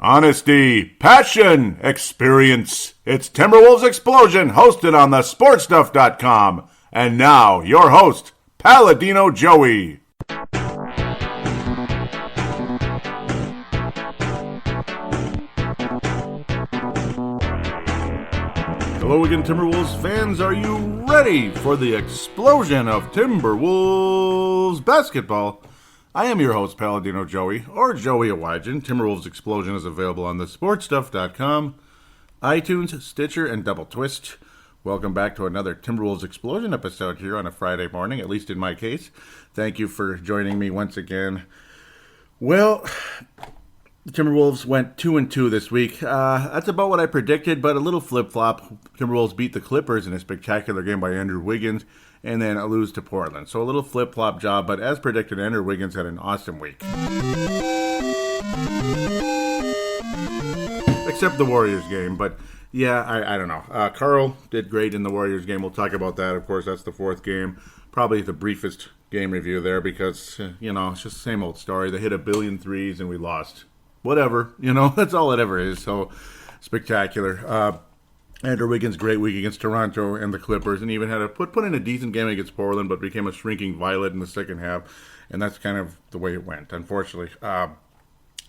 Honesty, passion, experience. It's Timberwolves Explosion, hosted on the sportstuff.com. And now, your host, Paladino Joey. Hello again, Timberwolves fans. Are you ready for the explosion of Timberwolves basketball? I am your host, Paladino Joey, or Joey Awajan. Timberwolves Explosion is available on thesportstuff.com, iTunes, Stitcher, and Double Twist. Welcome back to another Timberwolves Explosion episode here on a Friday morning, at least in my case. Thank you for joining me once again. Well, the Timberwolves went 2-2 this week. That's about what I predicted, but a little flip-flop. Timberwolves beat the Clippers in a spectacular game by Andrew Wiggins, and then lose to Portland. So a little flip-flop job, but as predicted, Andrew Wiggins had an awesome week. Except the Warriors game, but yeah, I don't know. Carl did great in the Warriors game. We'll talk about that. Of course, that's the fourth game. Probably the briefest game review there because, it's just the same old story. They hit 1 billion threes and we lost. Whatever, that's all it ever is. So spectacular. Andrew Wiggins, great week against Toronto and the Clippers, and even had put in a decent game against Portland, but became a shrinking violet in the second half, and that's kind of the way it went, unfortunately.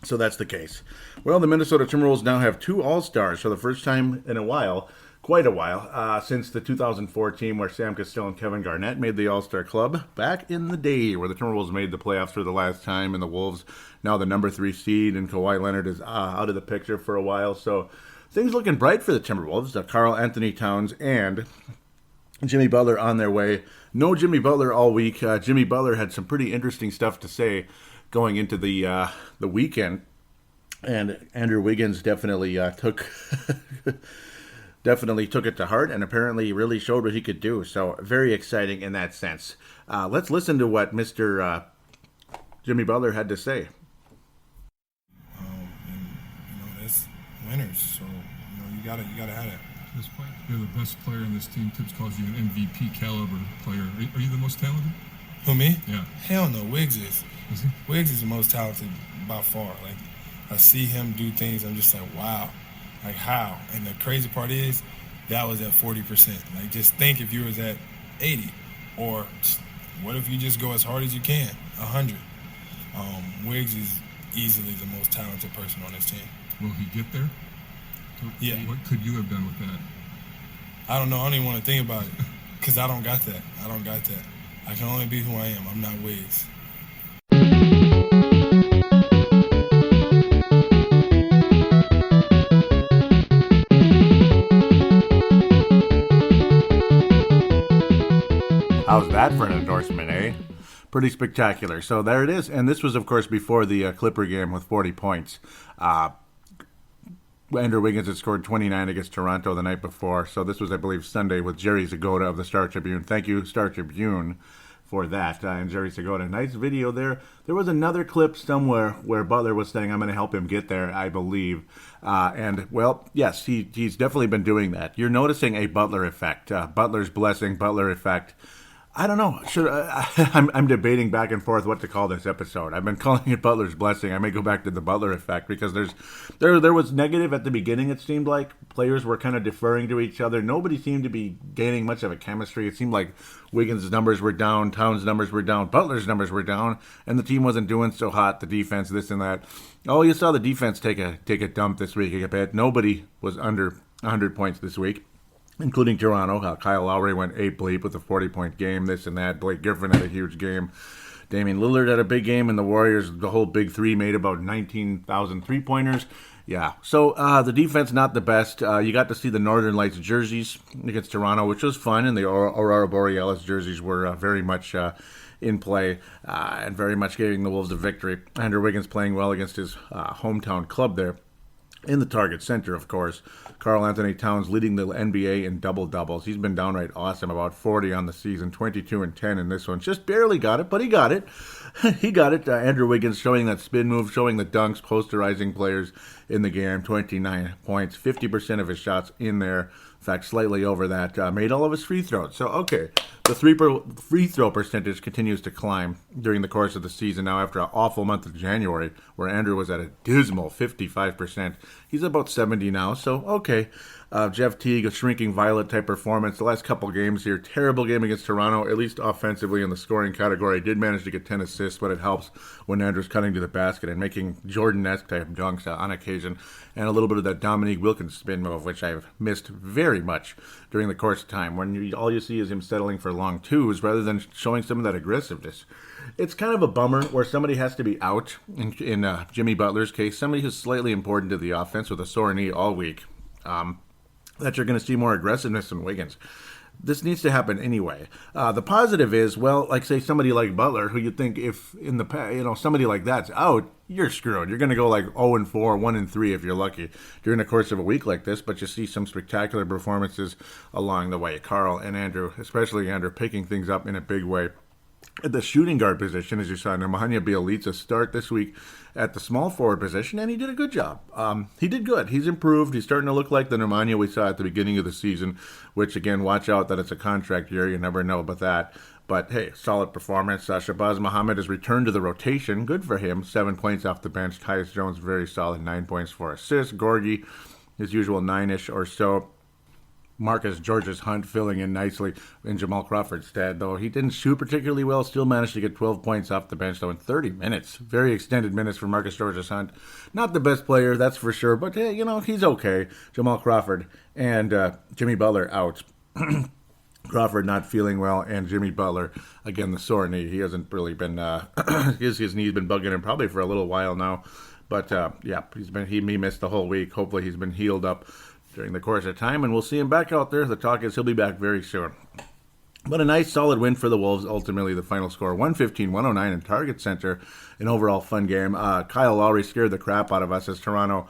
So that's the case. Well, the Minnesota Timberwolves now have 2 All-Stars for the first time in a while, quite a while, since the 2014 where Sam Cassell and Kevin Garnett made the All-Star Club, back in the day where the Timberwolves made the playoffs for the last time, and the Wolves now the number 3 seed, and Kawhi Leonard is out of the picture for a while, so things looking bright for the Timberwolves. Karl Anthony Towns and Jimmy Butler on their way. No Jimmy Butler all week. Jimmy Butler had some pretty interesting stuff to say going into the weekend, and Andrew Wiggins definitely took it to heart, and apparently really showed what he could do. So very exciting in that sense. Let's listen to what Mr. Jimmy Butler had to say. That's winners. So you gotta have that. At this point, you're the best player in this team. Tips calls you an MVP caliber player. Are you the most talented? Who, me? Yeah. Hell no, Wigs is. Is he? Wigs is the most talented by far. Like, I see him do things, I'm just like, wow. Like, how? And the crazy part is, that was at 40%. Like, just think if you was at 80. Or what if you just go as hard as you can, 100? Wigs is easily the most talented person on this team. Will he get there? Yeah. What could you have done with that? I don't know. I don't even want to think about it because I don't got that. I can only be who I am. I'm not Wigs. How's that for an endorsement, eh? Pretty spectacular. So there it is. And this was, of course, before the Clipper game with 40 points. Andrew Wiggins had scored 29 against Toronto the night before. So this was, I believe, Sunday with Jerry Zgoda of the Star Tribune. Thank you, Star Tribune, for that. And Jerry Zgoda, nice video there. There was another clip somewhere where Butler was saying, I'm going to help him get there, I believe. Yes, he's definitely been doing that. You're noticing a Butler effect. Butler's blessing, Butler effect. I don't know. I'm debating back and forth what to call this episode. I've been calling it Butler's blessing. I may go back to the Butler effect because there was negative at the beginning. It seemed like players were kind of deferring to each other. Nobody seemed to be gaining much of a chemistry. It seemed like Wiggins' numbers were down, Towns' numbers were down, Butler's numbers were down, and the team wasn't doing so hot. The defense, this and that. Oh, you saw the defense take a dump this week. I bet nobody was under 100 points this week, including Toronto. Kyle Lowry went 8 bleep with a 40-point game, this and that. Blake Griffin had a huge game. Damian Lillard had a big game, and the Warriors, the whole big three, made about 19,000 three-pointers. Yeah, so the defense not the best. You got to see the Northern Lights jerseys against Toronto, which was fun, and the Aurora Borealis jerseys were very much in play and very much giving the Wolves a victory. Andrew Wiggins playing well against his hometown club there. In the Target Center, of course, Karl Anthony Towns leading the NBA in double-doubles. He's been downright awesome, about 40 on the season, 22 and 10 in this one. Just barely got it, but he got it. He got it. Andrew Wiggins showing that spin move, showing the dunks, posterizing players in the game, 29 points, 50% of his shots in there. In fact, slightly over that. Made all of his free throws. So, okay, the free throw percentage continues to climb during the course of the season. Now, after an awful month of January, where Andrew was at a dismal 55%, he's about 70 now. So, okay. Jeff Teague, a shrinking violet type performance. The last couple games here, terrible game against Toronto, at least offensively in the scoring category. Did manage to get 10 assists, but it helps when Andrew's cutting to the basket and making Jordan-esque type dunks on occasion. And a little bit of that Dominique Wilkins spin move, which I've missed very much during the course of time, when all you see is him settling for long twos rather than showing some of that aggressiveness. It's kind of a bummer where somebody has to be out, in Jimmy Butler's case, somebody who's slightly important to the offense with a sore knee all week. That you're going to see more aggressiveness than Wiggins. This needs to happen anyway. The positive is, well, like say somebody like Butler, who you think if in the past, somebody like that's out, you're screwed. You're going to go like 0-4, 1-3 if you're lucky during the course of a week like this. But you see some spectacular performances along the way. Carl and Andrew, especially Andrew, picking things up in a big way. At the shooting guard position, as you saw, Nemanja Bjelica start this week at the small forward position, and he did a good job. He did good. He's improved. He's starting to look like the Nemanja we saw at the beginning of the season, which, again, watch out that it's a contract year. You never know about that. But, hey, solid performance. Shabazz Muhammad has returned to the rotation. Good for him. 7 points off the bench. Tyus Jones, very solid. 9 points, 4 assists. Gorgie, his usual 9-ish or so. Marcus Georges-Hunt filling in nicely in Jamal Crawford's stead, though he didn't shoot particularly well, still managed to get 12 points off the bench, though, in 30 minutes. Very extended minutes for Marcus Georges-Hunt. Not the best player, that's for sure, but, hey, he's okay. Jamal Crawford and Jimmy Butler out. Crawford not feeling well, and Jimmy Butler, again, the sore knee. He hasn't really been, his knee's been bugging him probably for a little while now. But, he missed the whole week. Hopefully he's been healed up during the course of time, and we'll see him back out there. The talk is he'll be back very soon. But a nice, solid win for the Wolves. Ultimately, the final score, 115-109 in Target Center. An overall fun game. Kyle Lowry scared the crap out of us as Toronto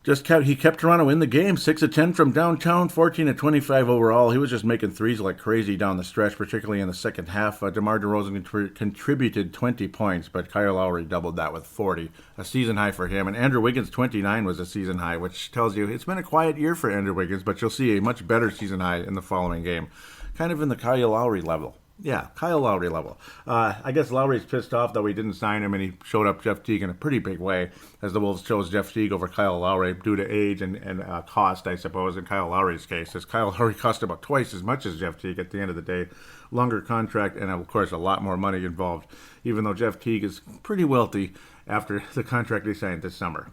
kept Toronto in the game. 6 of 10 from downtown, 14 of 25 overall. He was just making threes like crazy down the stretch, particularly in the second half. DeMar DeRozan contributed 20 points, but Kyle Lowry doubled that with 40. A season high for him. And Andrew Wiggins' 29 was a season high, which tells you it's been a quiet year for Andrew Wiggins, but you'll see a much better season high in the following game. Kind of in the Kyle Lowry level. Yeah, Kyle Lowry level. I guess Lowry's pissed off that we didn't sign him, and he showed up Jeff Teague in a pretty big way, as the Wolves chose Jeff Teague over Kyle Lowry due to age and cost, I suppose, in Kyle Lowry's case, as Kyle Lowry cost about twice as much as Jeff Teague at the end of the day. Longer contract and, of course, a lot more money involved, even though Jeff Teague is pretty wealthy after the contract he signed this summer.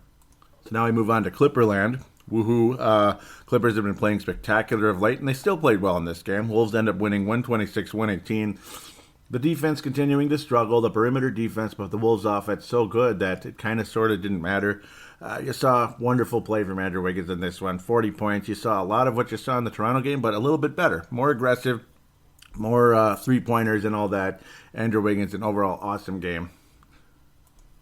So now we move on to Clipperland. Woohoo. Clippers have been playing spectacular of late, and they still played well in this game. Wolves end up winning 126-118. The defense continuing to struggle, the perimeter defense, but the Wolves' offense so good that it kind of sort of didn't matter. You saw wonderful play from Andrew Wiggins in this one, 40 points. You saw a lot of what you saw in the Toronto game, but a little bit better, more aggressive, more three-pointers and all that. Andrew Wiggins, an overall awesome game.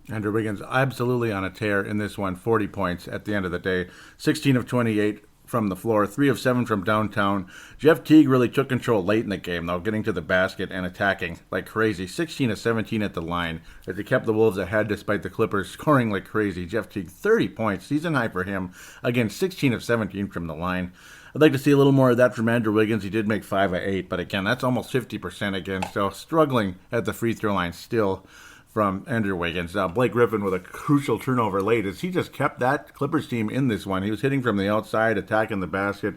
Andrew Wiggins absolutely on a tear in this one, 40 points at the end of the day. 16 of 28 from the floor, 3 of 7 from downtown. Jeff Teague really took control late in the game, though, getting to the basket and attacking like crazy. 16 of 17 at the line as he kept the Wolves ahead despite the Clippers scoring like crazy. Jeff Teague, 30 points, season high for him. Again, 16 of 17 from the line. I'd like to see a little more of that from Andrew Wiggins. He did make 5 of 8, but again, that's almost 50% again, so struggling at the free throw line still from Andrew Wiggins. Blake Griffin with a crucial turnover late as he just kept that Clippers team in this one. He was hitting from the outside, attacking the basket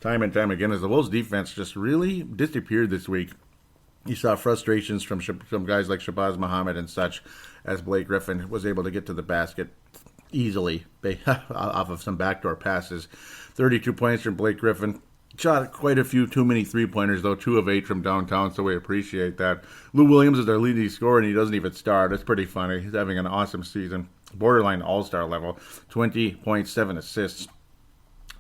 time and time again as the Wolves defense just really disappeared this week. You saw frustrations from guys like Shabazz Muhammad and such as Blake Griffin was able to get to the basket easily off of some backdoor passes. 32 points from Blake Griffin. Shot quite a few too many three-pointers, though, 2 of 8 from downtown, so we appreciate that. Lou Williams is their leading scorer, and he doesn't even start. It's pretty funny. He's having an awesome season. Borderline all-star level. 20.7 assists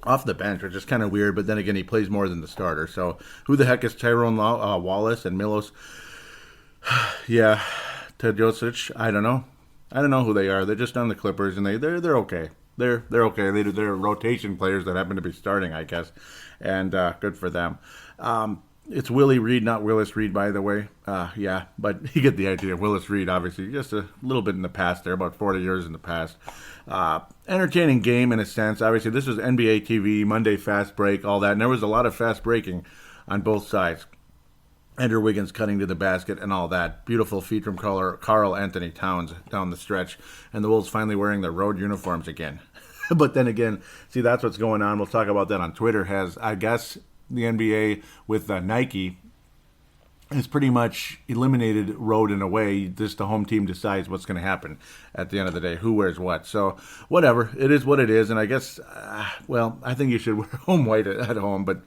off the bench, which is kind of weird, but then again, he plays more than the starter. So who the heck is Tyrone Wallace and Milos? Yeah, Tadjosic, I don't know. I don't know who they are. They're just on the Clippers, and they're okay. They're okay. They're rotation players that happen to be starting, I guess, and good for them. It's Willie Reed, not Willis Reed, by the way. Yeah, but you get the idea. Willis Reed, obviously, just a little bit in the past there, about 40 years in the past. Entertaining game in a sense. Obviously, this was NBA TV, Monday fast break, all that. And there was a lot of fast breaking on both sides. Andrew Wiggins cutting to the basket and all that. Beautiful feed from Karl Anthony Towns down the stretch. And the Wolves finally wearing their road uniforms again. But then again, see, that's what's going on. We'll talk about that on Twitter. Has, I guess, the NBA with Nike has pretty much eliminated road in a way. Just the home team decides what's going to happen at the end of the day, who wears what. So whatever, it is what it is. And I guess, well, I think you should wear home white at home, but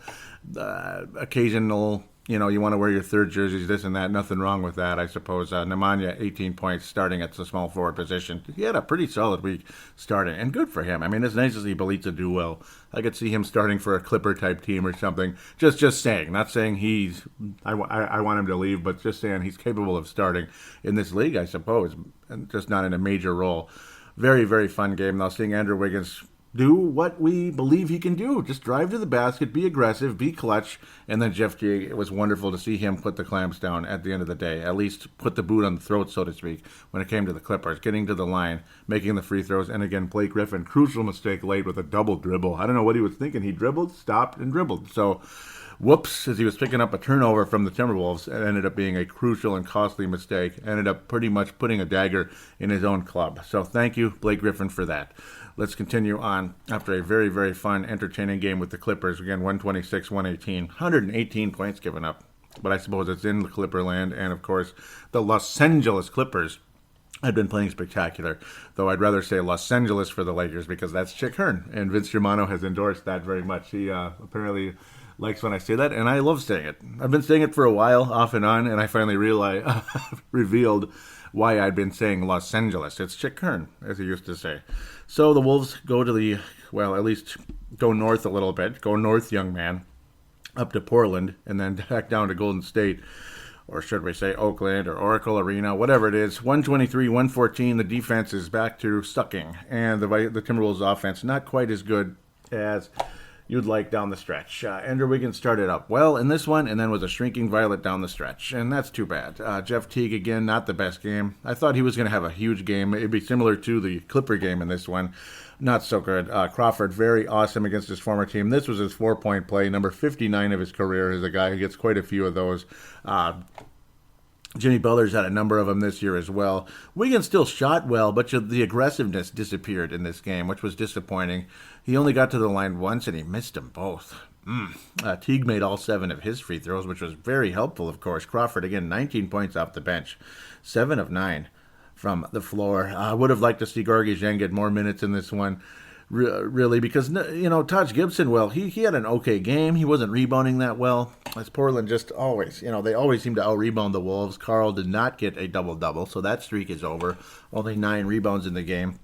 occasional, you want to wear your third jerseys, this and that. Nothing wrong with that, I suppose. Nemanja, 18 points starting at the small forward position. He had a pretty solid week starting, and good for him. I mean, it's nice to see Bjelica do well. I could see him starting for a Clipper-type team or something. Just saying. Not saying I want him to leave, but just saying he's capable of starting in this league, I suppose, and just not in a major role. Very, very fun game. Now, seeing Andrew Wiggins do what we believe he can do. Just drive to the basket, be aggressive, be clutch. And then Jeff Teague, it was wonderful to see him put the clamps down at the end of the day. At least put the boot on the throat, so to speak, when it came to the Clippers. Getting to the line, making the free throws. And again, Blake Griffin, crucial mistake late with a double dribble. I don't know what he was thinking. He dribbled, stopped, and dribbled. So, whoops, as he was picking up a turnover from the Timberwolves, it ended up being a crucial and costly mistake. Ended up pretty much putting a dagger in his own club. So thank you, Blake Griffin, for that. Let's continue on after a very, very fun, entertaining game with the Clippers. Again, 126-118. 118 points given up. But I suppose it's in the Clipper land. And, of course, the Los Angeles Clippers had been playing spectacular. Though I'd rather say Los Angeles for the Lakers because that's Chick Hearn. And Vince Germano has endorsed that very much. He apparently likes when I say that. And I love saying it. I've been saying it for a while, off and on. And I finally revealed why I'd been saying Los Angeles. It's Chick Hearn, as he used to say. So the Wolves go to at least go north a little bit. Go north, young man, up to Portland, and then back down to Golden State, or should we say Oakland or Oracle Arena, whatever it is. 123-114, the defense is back to sucking, and the Timberwolves offense not quite as good as you'd like down the stretch. Andrew Wiggins started up well in this one and then was a shrinking violet down the stretch, and that's too bad. Jeff Teague, again, not the best game. I thought he was going to have a huge game. It'd be similar to the Clipper game in this one. Not so good. Crawford, very awesome against his former team. This was his 4-point play, number 59 of his career. Is a guy who gets quite a few of those. Jimmy Butler's had a number of them this year as well. Wiggins still shot well, but the aggressiveness disappeared in this game, which was disappointing. He only got to the line once, and he missed them both. Teague made all 7 of his free throws, which was very helpful, of course. Crawford, again, 19 points off the bench. 7 of 9 from the floor. I would have liked to see Gorgui Dieng get more minutes in this one, really, because, Taj Gibson, well, he had an okay game. He wasn't rebounding that well. As Portland just always, they always seem to out-rebound the Wolves. Karl did not get a double-double, so that streak is over. Only 9 rebounds in the game.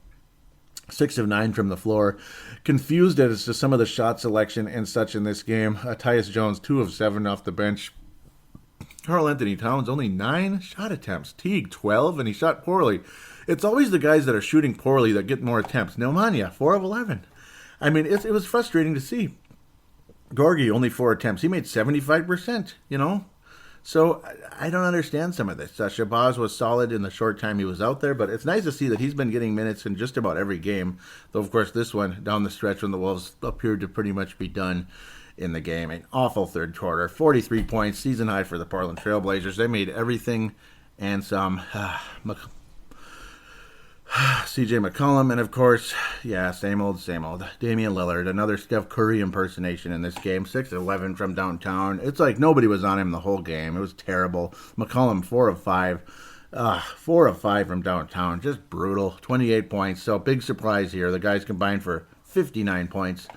6 of 9 from the floor. Confused as to some of the shot selection and such in this game. Tyus Jones, 2 of 7 off the bench. Karl Anthony Towns, only 9 shot attempts. Teague, 12, and he shot poorly. It's always the guys that are shooting poorly that get more attempts. Nemanja, 4 of 11. I mean, it was frustrating to see. Gorgui, only 4 attempts. He made 75%, So I don't understand some of this. Shabazz was solid in the short time he was out there, but it's nice to see that he's been getting minutes in just about every game. Though, of course, this one down the stretch when the Wolves appeared to pretty much be done in the game. An awful third quarter. 43 points, season high for the Portland Trailblazers. They made everything and some. CJ McCollum, and of course, same old. Damian Lillard, another Steph Curry impersonation in this game. 6-11 from downtown. It's like nobody was on him the whole game. It was terrible. McCollum, 4 of 5. 4 of 5 from downtown. Just brutal. 28 points. So big surprise here. The guys combined for 59 points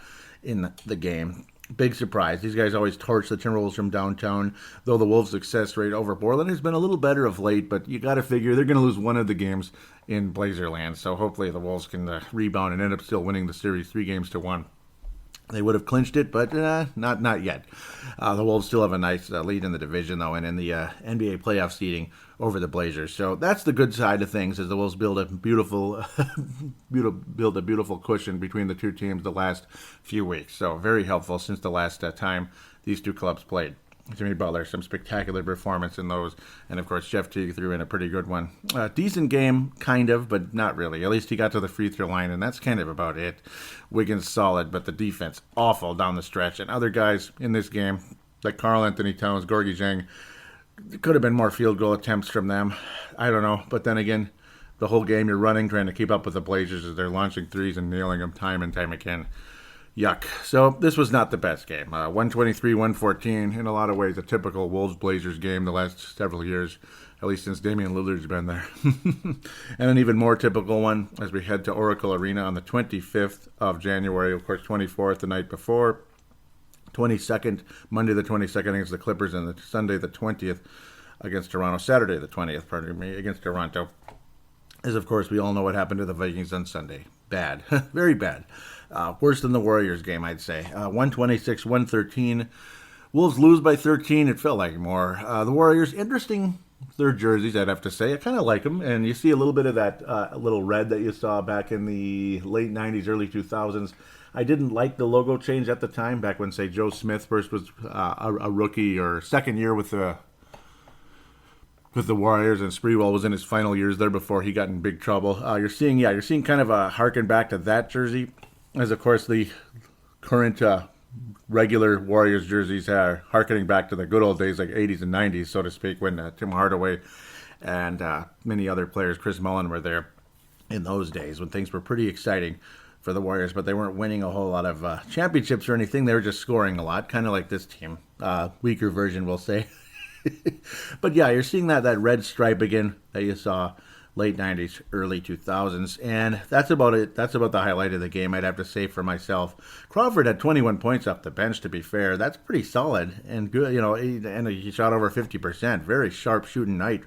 in the game. Big surprise. These guys always torch the Timberwolves from downtown, though the Wolves' success rate over Portland has been a little better of late, but you got to figure they're going to lose one of the games in Blazerland, so hopefully the Wolves can rebound and end up still winning the series 3-1. They would have clinched it, but not yet. The Wolves still have a nice lead in the division, though, and in the NBA playoff seeding over the Blazers. So that's the good side of things, as the Wolves build a beautiful cushion between the two teams the last few weeks. So very helpful since the last time these two clubs played. Jimmy Butler, some spectacular performance in those. And, of course, Jeff Teague threw in a pretty good one. Decent game, kind of, but not really. At least he got to the free throw line, and that's kind of about it. Wiggins solid, but the defense awful down the stretch. And other guys in this game, like Karl Anthony Towns, Gorgie Zhang, could have been more field goal attempts from them. I don't know. But then again, the whole game you're running, trying to keep up with the Blazers as they're launching threes and nailing them time and time again. Yuck. So this was not the best game. 123-114, in a lot of ways a typical Wolves-Blazers game the last several years, at least since Damian Lillard's been there. And an even more typical one as we head to Oracle Arena on the 25th of January, of course 24th the night before, 22nd, Monday the 22nd against the Clippers, and the Sunday the 20th against Toronto, Saturday the 20th, pardon me, against Toronto. As of course we all know what happened to the Vikings on Sunday. Bad. Very bad. Worse than the Warriors game, I'd say. 126-113. Wolves lose by 13. It felt like more. The Warriors, interesting third jerseys, I'd have to say. I kind of like them. And you see a little bit of that little red that you saw back in the late 90s, early 2000s. I didn't like the logo change at the time, back when, say, Joe Smith first was a rookie or second year with the Warriors, and Sprewell was in his final years there before he got in big trouble. You're seeing kind of a harken back to that jersey, as of course the current regular Warriors jerseys are harkening back to the good old days, like 80s and 90s, so to speak, when Tim Hardaway and many other players, Chris Mullin, were there in those days when things were pretty exciting for the Warriors, but they weren't winning a whole lot of championships or anything. They were just scoring a lot, kind of like this team. Weaker version, we'll say. But yeah, you're seeing that red stripe again that you saw late 90s, early 2000s, and that's about it. That's about the highlight of the game, I'd have to say for myself. Crawford had 21 points off the bench, to be fair. That's pretty solid and good, and he shot over 50%. Very sharp shooting night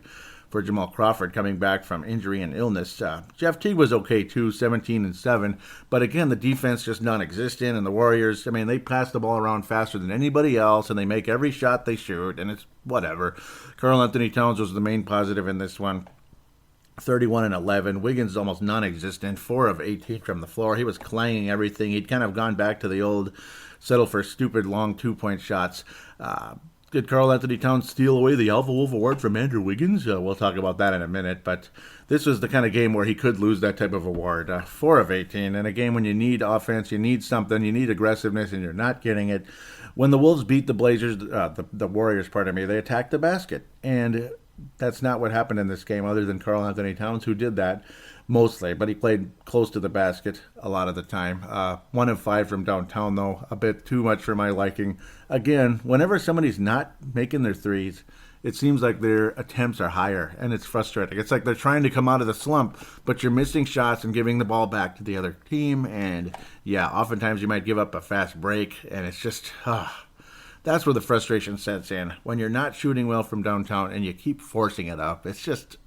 for Jamal Crawford coming back from injury and illness. Jeff Teague was okay too, 17-7, but again, the defense just non-existent, and the Warriors, they pass the ball around faster than anybody else, and they make every shot they shoot, and it's whatever. Karl Anthony Towns was the main positive in this one. 31-11. Wiggins almost non-existent, 4 of 18 from the floor. He was clanging everything. He'd kind of gone back to the old settle for stupid long 2-point shots. Did Karl Anthony Towns steal away the Alpha Wolf Award from Andrew Wiggins? We'll talk about that in a minute, but this was the kind of game where he could lose that type of award. 4 of 18, in a game when you need offense, you need something, you need aggressiveness, and you're not getting it. When the Wolves beat the Blazers, the Warriors, they attacked the basket, and that's not what happened in this game, other than Karl Anthony Towns, who did that mostly, but he played close to the basket a lot of the time. 1 of 5 from downtown, though, a bit too much for my liking. Again, whenever somebody's not making their threes, it seems like their attempts are higher, and it's frustrating. It's like they're trying to come out of the slump, but you're missing shots and giving the ball back to the other team, and yeah, oftentimes you might give up a fast break, and it's just, that's where the frustration sets in. When you're not shooting well from downtown and you keep forcing it up, it's just,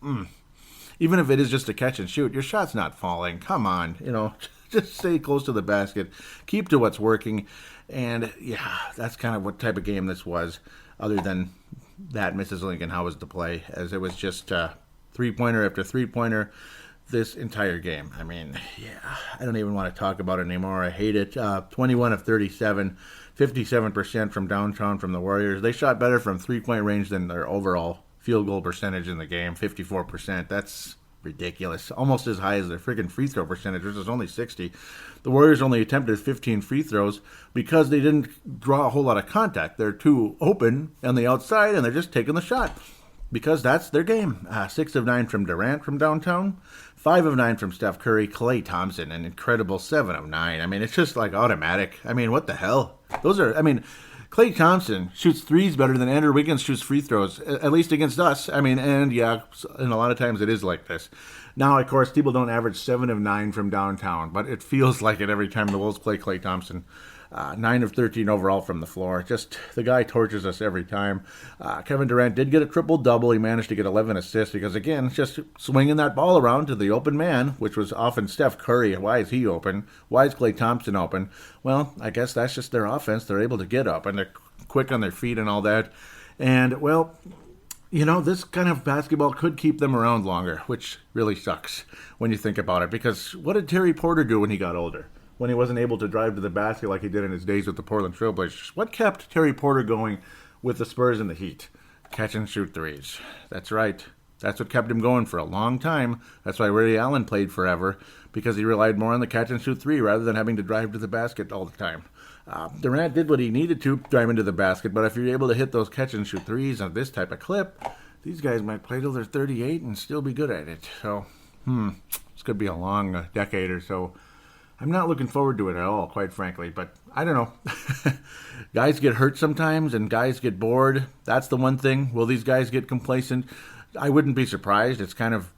even if it is just a catch and shoot, your shot's not falling. Come on, just stay close to the basket. Keep to what's working. And yeah, that's kind of what type of game this was, other than that Mrs. Lincoln, how was the play, as it was just three-pointer after three-pointer this entire game. I don't even want to talk about it anymore. I hate it. 21 of 37, 57% from downtown from the Warriors. They shot better from three-point range than their overall field goal percentage in the game, 54%. That's ridiculous. Almost as high as their freaking free throw percentage, which is only 60. The Warriors only attempted 15 free throws because they didn't draw a whole lot of contact. They're too open on the outside, and they're just taking the shot because that's their game. 6 of 9 from Durant from downtown, 5 of 9 from Steph Curry, Klay Thompson, an incredible 7 of 9. It's just like automatic. What the hell? Those are, Klay Thompson shoots threes better than Andrew Wiggins shoots free throws, at least against us. And yeah, and a lot of times it is like this. Now, of course, people don't average 7 of 9 from downtown, but it feels like it every time the Wolves play Klay Thompson. 9 of 13 overall from the floor. Just, the guy tortures us every time. Kevin Durant did get a triple-double. He managed to get 11 assists because, again, just swinging that ball around to the open man, which was often Steph Curry. Why is he open? Why is Klay Thompson open? Well, I guess that's just their offense. They're able to get up, and they're quick on their feet and all that. And, well, this kind of basketball could keep them around longer, which really sucks when you think about it. Because what did Terry Porter do when he got older? When he wasn't able to drive to the basket like he did in his days with the Portland Trailblazers? What kept Terry Porter going with the Spurs and the Heat. Catch and shoot threes. That's right. That's what kept him going for a long time. That's why Ray Allen played forever, because he relied more on the catch and shoot three rather than having to drive to the basket all the time. Durant did what he needed to, drive into the basket, but if you're able to hit those catch and shoot threes on this type of clip, these guys might play till they're 38 and still be good at it. So, this could be a long decade or so. I'm not looking forward to it at all, quite frankly, but I don't know. Guys get hurt sometimes and guys get bored. That's the one thing. Will these guys get complacent? I wouldn't be surprised. It's kind of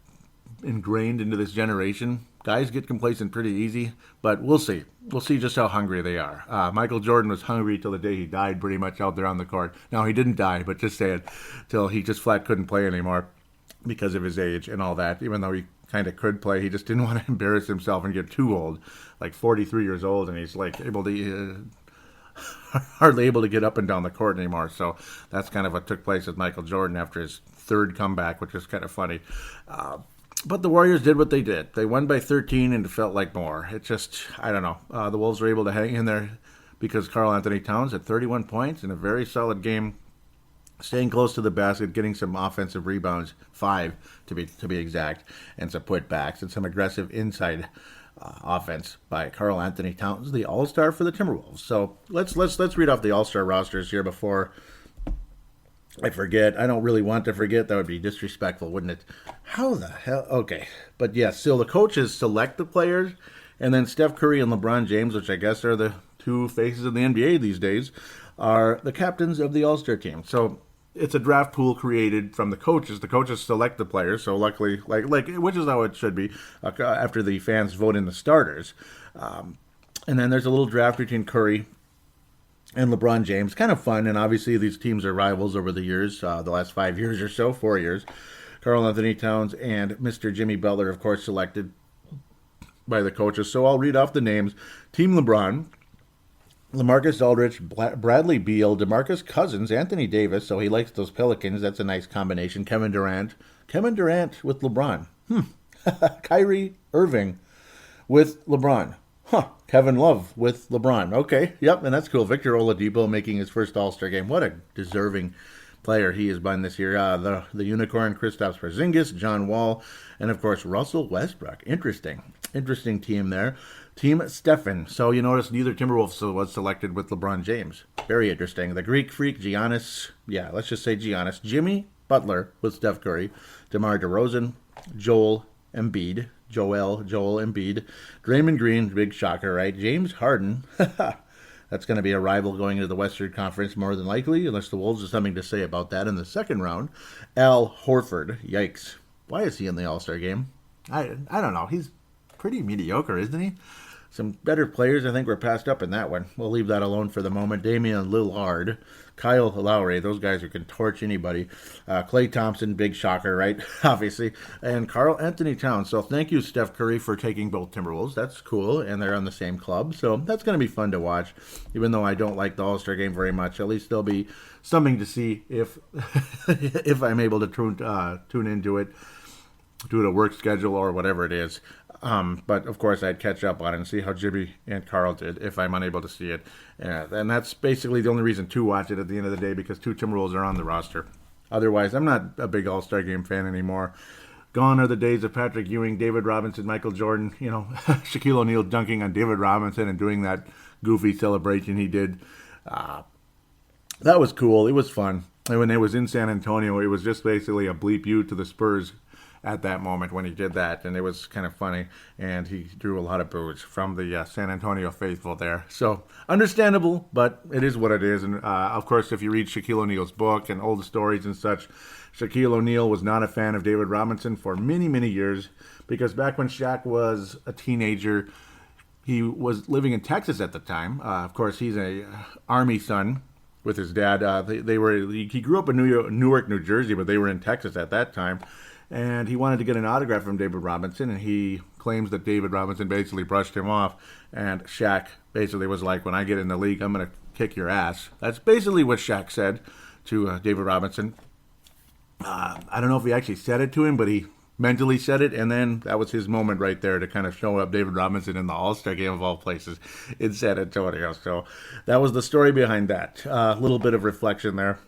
ingrained into this generation. Guys get complacent pretty easy, but we'll see. We'll see just how hungry they are. Michael Jordan was hungry till the day he died, pretty much out there on the court. Now, he didn't die, but just say it, till he just flat couldn't play anymore because of his age and all that. Even though he kind of could play, he just didn't want to embarrass himself and get too old, like 43 years old, and he's like able to hardly able to get up and down the court anymore. So that's kind of what took place with Michael Jordan after his third comeback, which is kind of funny. But the Warriors did what they did. They won by 13, and it felt like more. It just, I don't know. The Wolves were able to hang in there because Karl Anthony Towns had 31 points in a very solid game, staying close to the basket, getting some offensive rebounds, 5 to be exact, and some putbacks, and some aggressive inside offense by Karl Anthony Towns, the All-Star for the Timberwolves. So let's read off the All-Star rosters here before I forget. I don't really want to forget. That would be disrespectful, wouldn't it? How the hell? Okay. But yes, so the coaches select the players, and then Steph Curry and LeBron James, which I guess are the two faces of the NBA these days, are the captains of the All-Star team. So it's a draft pool created from the coaches. The coaches select the players, so luckily, like which is how it should be, after the fans vote in the starters. And then there's a little draft between Curry and LeBron James. Kind of fun, and obviously these teams are rivals over the years, the last 5 years or so, 4 years. Karl Anthony Towns and Mr. Jimmy Butler, of course, selected by the coaches. So I'll read off the names. Team LeBron: LaMarcus Aldridge, Bradley Beal, DeMarcus Cousins, Anthony Davis. So he likes those Pelicans. That's a nice combination. Kevin Durant with LeBron. Kyrie Irving with LeBron. Kevin Love with LeBron. Okay, yep, and that's cool. Victor Oladipo making his first All-Star game. What a deserving player he has been this year. The Unicorn, Kristaps Porzingis, John Wall, and of course Russell Westbrook. Interesting team there. Team Stephen. So you notice neither Timberwolves was selected with LeBron James. Very interesting. The Greek Freak, Giannis. Yeah, let's just say Giannis. Jimmy Butler with Steph Curry. DeMar DeRozan, Joel Embiid. Draymond Green, big shocker, right? James Harden. That's going to be a rival going into the Western Conference more than likely, unless the Wolves have something to say about that in the second round. Al Horford. Yikes. Why is he in the All-Star game? I don't know. He's pretty mediocre, isn't he? Some better players, I think, were passed up in that one. We'll leave that alone for the moment. Damian Lillard, Kyle Lowry, those guys who can torch anybody. Klay Thompson, big shocker, right? Obviously. And Karl Anthony Towns. So thank you, Steph Curry, for taking both Timberwolves. That's cool, and they're on the same club. So that's going to be fun to watch. Even though I don't like the All-Star game very much, at least there'll be something to see if if I'm able to tune into it, do a work schedule or whatever it is. But, of course, I'd catch up on it and see how Jimmy and Carl did if I'm unable to see it. And that's basically the only reason to watch it at the end of the day, because 2 Timberwolves are on the roster. Otherwise, I'm not a big All-Star Game fan anymore. Gone are the days of Patrick Ewing, David Robinson, Michael Jordan, Shaquille O'Neal dunking on David Robinson and doing that goofy celebration he did. That was cool. It was fun. And when it was in San Antonio, it was just basically a bleep you to the Spurs at that moment when he did that, and it was kind of funny, and he drew a lot of boos from the San Antonio faithful there. So, understandable, but it is what it is, and of course, if you read Shaquille O'Neal's book and old stories and such, Shaquille O'Neal was not a fan of David Robinson for many, many years, because back when Shaq was a teenager, he was living in Texas at the time. Of course, he's a Army son with his dad. He grew up in Newark, New Jersey, but they were in Texas at that time. And he wanted to get an autograph from David Robinson, and he claims that David Robinson basically brushed him off. And Shaq basically was like, when I get in the league, I'm going to kick your ass. That's basically what Shaq said to David Robinson. I don't know if he actually said it to him, but he mentally said it, and then that was his moment right there to kind of show up David Robinson in the All-Star game of all places in San Antonio. So that was the story behind that. A little bit of reflection there.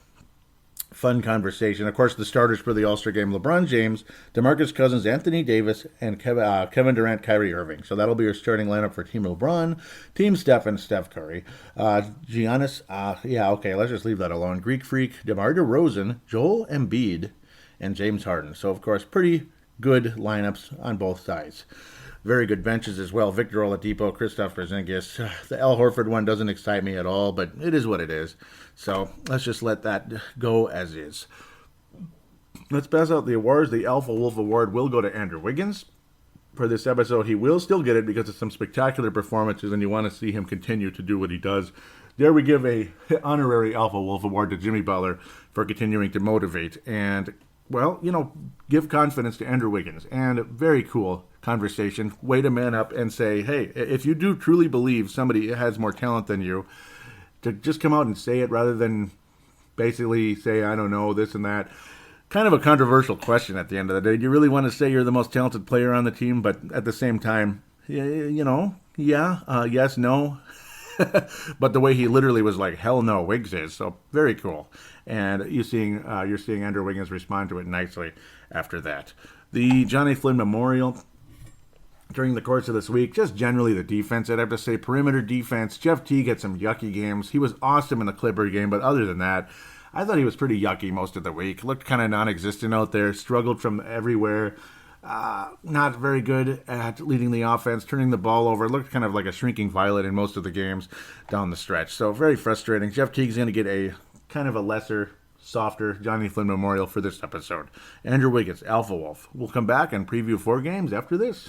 Fun conversation. Of course, the starters for the All-Star game, LeBron James, DeMarcus Cousins, Anthony Davis, and Kevin Durant, Kyrie Irving. So that'll be your starting lineup for Team LeBron, Team Steph, and Steph Curry. Giannis, let's just leave that alone. Greek Freak, DeMar DeRozan, Joel Embiid, and James Harden. So, of course, pretty good lineups on both sides. Very good benches as well. Victor Oladipo, Kristaps Porzingis. The Al Horford one doesn't excite me at all, but it is what it is. So let's just let that go as is. Let's pass out the awards. The Alpha Wolf Award will go to Andrew Wiggins. For this episode, he will still get it because of some spectacular performances, and you want to see him continue to do what he does. There we give a honorary Alpha Wolf Award to Jimmy Butler for continuing to motivate and, give confidence to Andrew Wiggins. And very cool conversation. Way to man up and say, hey, if you do truly believe somebody has more talent than you, to just come out and say it rather than basically say, I don't know, this and that. Kind of a controversial question at the end of the day. Do you really want to say you're the most talented player on the team, but at the same time, yes, no. But the way he literally was like, hell no, Wiggs is. So very cool. And you're seeing Andrew Wiggins respond to it nicely after that. The Johnny Flynn Memorial during the course of this week, just generally the defense, I'd have to say perimeter defense. Jeff Teague had some yucky games. He was awesome in the Clipper game, but other than that, I thought he was pretty yucky most of the week. Looked kind of non-existent out there, struggled from everywhere. Not very good at leading the offense, turning the ball over. Looked kind of like a shrinking violet in most of the games down the stretch. So very frustrating. Jeff Teague's going to get a kind of a lesser, softer Johnny Flynn Memorial for this episode. Andrew Wiggins, Alpha Wolf. We'll come back and preview 4 games after this.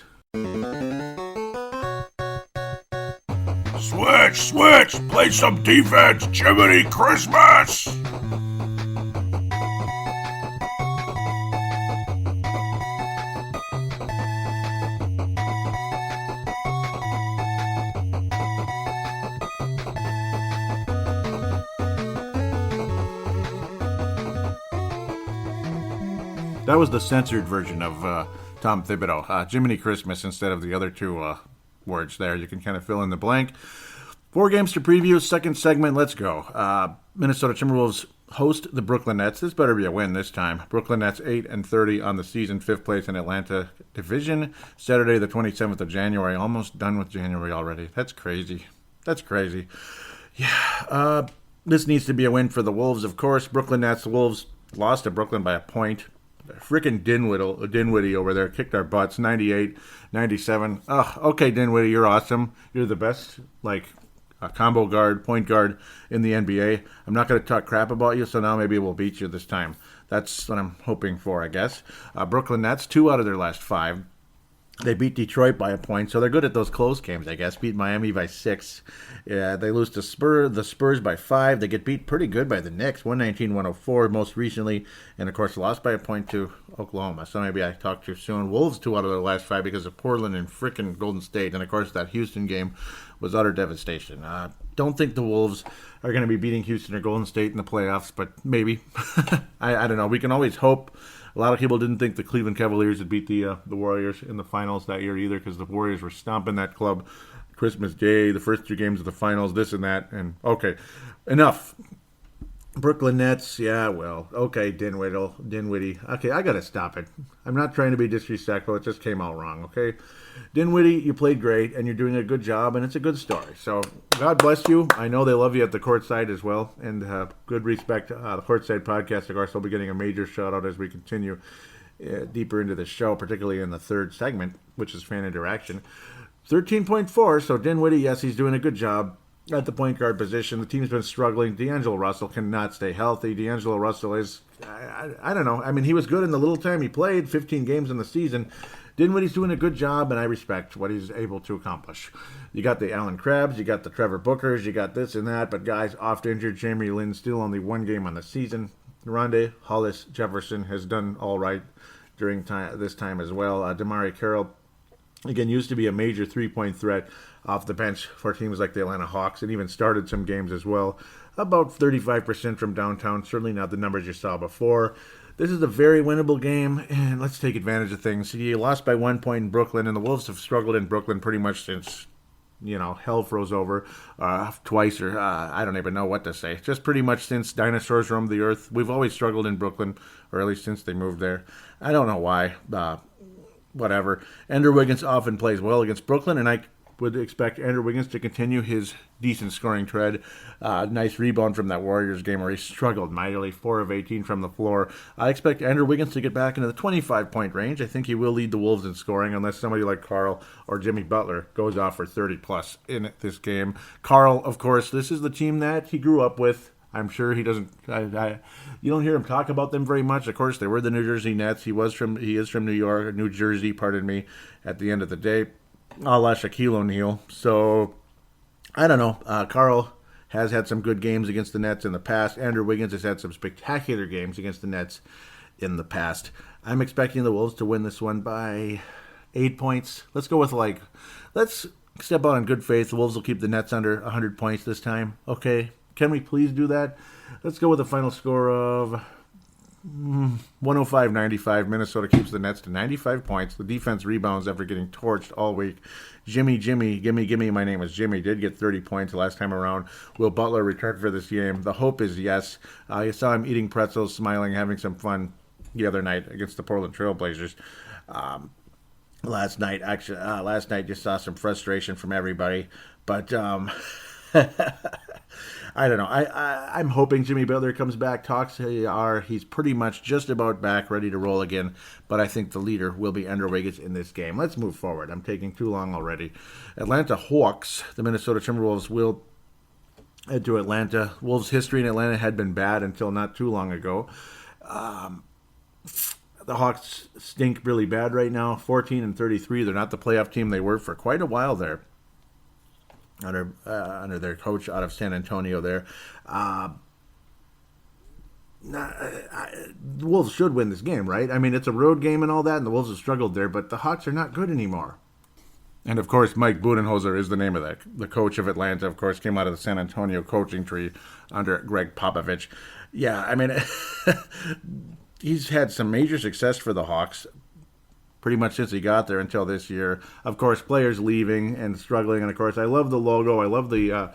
Switch! Play some defense, Jiminy Christmas! That was the censored version of Tom Thibodeau. Jiminy Christmas instead of the other 2 words there. You can kind of fill in the blank. 4 games to preview. Second segment, let's go. Minnesota Timberwolves host the Brooklyn Nets. This better be a win this time. Brooklyn Nets 8-30 on the season, 5th place in Atlanta Division. Saturday, the 27th of January. Almost done with January already. That's crazy. Yeah. This needs to be a win for the Wolves, of course. Brooklyn Nets, the Wolves lost to Brooklyn by a point. Frickin' Dinwiddie over there kicked our butts, 98-97. Okay, Dinwiddie, you're awesome. You're the best, combo guard, point guard in the NBA. I'm not going to talk crap about you, so now maybe we'll beat you this time. That's what I'm hoping for, I guess. Brooklyn Nets, 2 out of their last 5. They beat Detroit by a point, so they're good at those close games, I guess. Beat Miami by 6. Yeah, they lose to the Spurs by 5. They get beat pretty good by the Knicks, 119-104 most recently. And, of course, lost by a point to Oklahoma. So maybe I talked too soon. Wolves 2 out of their last 5 because of Portland and frickin' Golden State. And, of course, that Houston game was utter devastation. Don't think the Wolves are going to be beating Houston or Golden State in the playoffs, but maybe. I don't know. We can always hope. A lot of people didn't think the Cleveland Cavaliers would beat the Warriors in the finals that year either because the Warriors were stomping that club Christmas Day, the first 2 games of the finals, this and that. And, okay, enough. Brooklyn Nets, yeah, well, okay, Dinwiddie. Okay, I got to stop it. I'm not trying to be disrespectful. It just came out wrong, okay? Dinwiddie, you played great, and you're doing a good job, and it's a good story. So God bless you. I know they love you at the courtside as well, and good respect. The Courtside Podcast, of course, will be getting a major shout-out as we continue deeper into the show, particularly in the 3rd segment, which is fan interaction. 13.4, so Dinwiddie, yes, he's doing a good job at the point guard position. The team's been struggling. D'Angelo Russell cannot stay healthy. D'Angelo Russell is, I don't know. I mean, he was good in the little time he played, 15 games in the season. Dinwiddie's doing a good job, and I respect what he's able to accomplish. You got the Allen Crabs, you got the Trevor Bookers, you got this and that, but guys, oft injured. Jeremy Lin still only 1 game on the season. Rondé Hollis Jefferson has done all right during this time as well. Damari Carroll, again, used to be a major 3-point threat off the bench for teams like the Atlanta Hawks, and even started some games as well. About 35% from downtown, certainly not the numbers you saw before. This is a very winnable game, and let's take advantage of things. You lost by 1 point in Brooklyn, and the Wolves have struggled in Brooklyn pretty much since hell froze over twice, or I don't even know what to say. Just pretty much since dinosaurs roamed the earth, we've always struggled in Brooklyn, or at least since they moved there. I don't know why. Whatever. Andrew Wiggins often plays well against Brooklyn, and I would expect Andrew Wiggins to continue his decent scoring tread. Nice rebound from that Warriors game where he struggled mightily, 4 of 18 from the floor. I expect Andrew Wiggins to get back into the 25-point range. I think he will lead the Wolves in scoring unless somebody like Carl or Jimmy Butler goes off for 30-plus in this game. Carl, of course, this is the team that he grew up with. I'm sure he doesn't. You don't hear him talk about them very much. Of course, they were the New Jersey Nets. He is from New Jersey. Pardon me. At the end of the day, a la Shaquille O'Neal. So I don't know. Carl has had some good games against the Nets in the past. Andrew Wiggins has had some spectacular games against the Nets in the past. I'm expecting the Wolves to win this one by 8 points. Let's go with let's step out in good faith. The Wolves will keep the Nets under 100 points this time. Okay. Can we please do that? Let's go with a final score of 105-95. Minnesota keeps the Nets to 95 points. The defense rebounds after getting torched all week. Gimme, gimme, my name is Jimmy. Did get 30 points the last time around. Will Butler return for this game? The hope is yes. I saw him eating pretzels, smiling, having some fun the other night against the Portland Trail Blazers. Last night just saw some frustration from everybody. But I don't know. I'm hoping Jimmy Butler comes back. Talks are he's pretty much just about back, ready to roll again. But I think the leader will be Andrew Wiggins in this game. Let's move forward. I'm taking too long already. Atlanta Hawks. The Minnesota Timberwolves will head to Atlanta. Wolves' history in Atlanta had been bad until not too long ago. The Hawks stink really bad right now. 14-33. They're not the playoff team they were for quite a while there. Under their coach out of San Antonio there. The Wolves should win this game, right? I mean, it's a road game and all that, and the Wolves have struggled there, but the Hawks are not good anymore. And, of course, Mike Budenholzer is the name of that. The coach of Atlanta, of course, came out of the San Antonio coaching tree under Greg Popovich. Yeah, I mean, he's had some major success for the Hawks pretty much since he got there until this year. Of course, players leaving and struggling. And, of course, I love the logo. I love the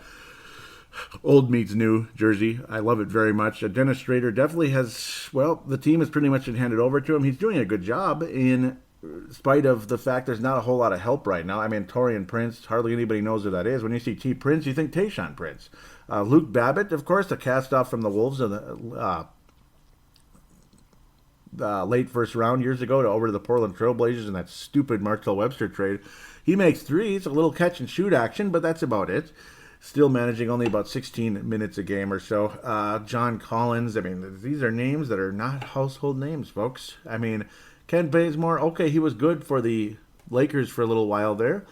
old meets new jersey. I love it very much. Dennis Strader definitely has, the team has pretty much been handed over to him. He's doing a good job in spite of the fact there's not a whole lot of help right now. I mean, Taurean Prince, hardly anybody knows who that is. When you see T. Prince, you think Tayshaun Prince. Luke Babbitt, of course, the cast-off from the Wolves of the late first round years ago over to the Portland Trail Blazers in that stupid Markel Webster trade. He makes threes, a little catch and shoot action, but that's about it. Still managing only about 16 minutes a game or so. John Collins, I mean, these are names that are not household names, folks. I mean, Ken Bazemore, okay, he was good for the Lakers for a little while there.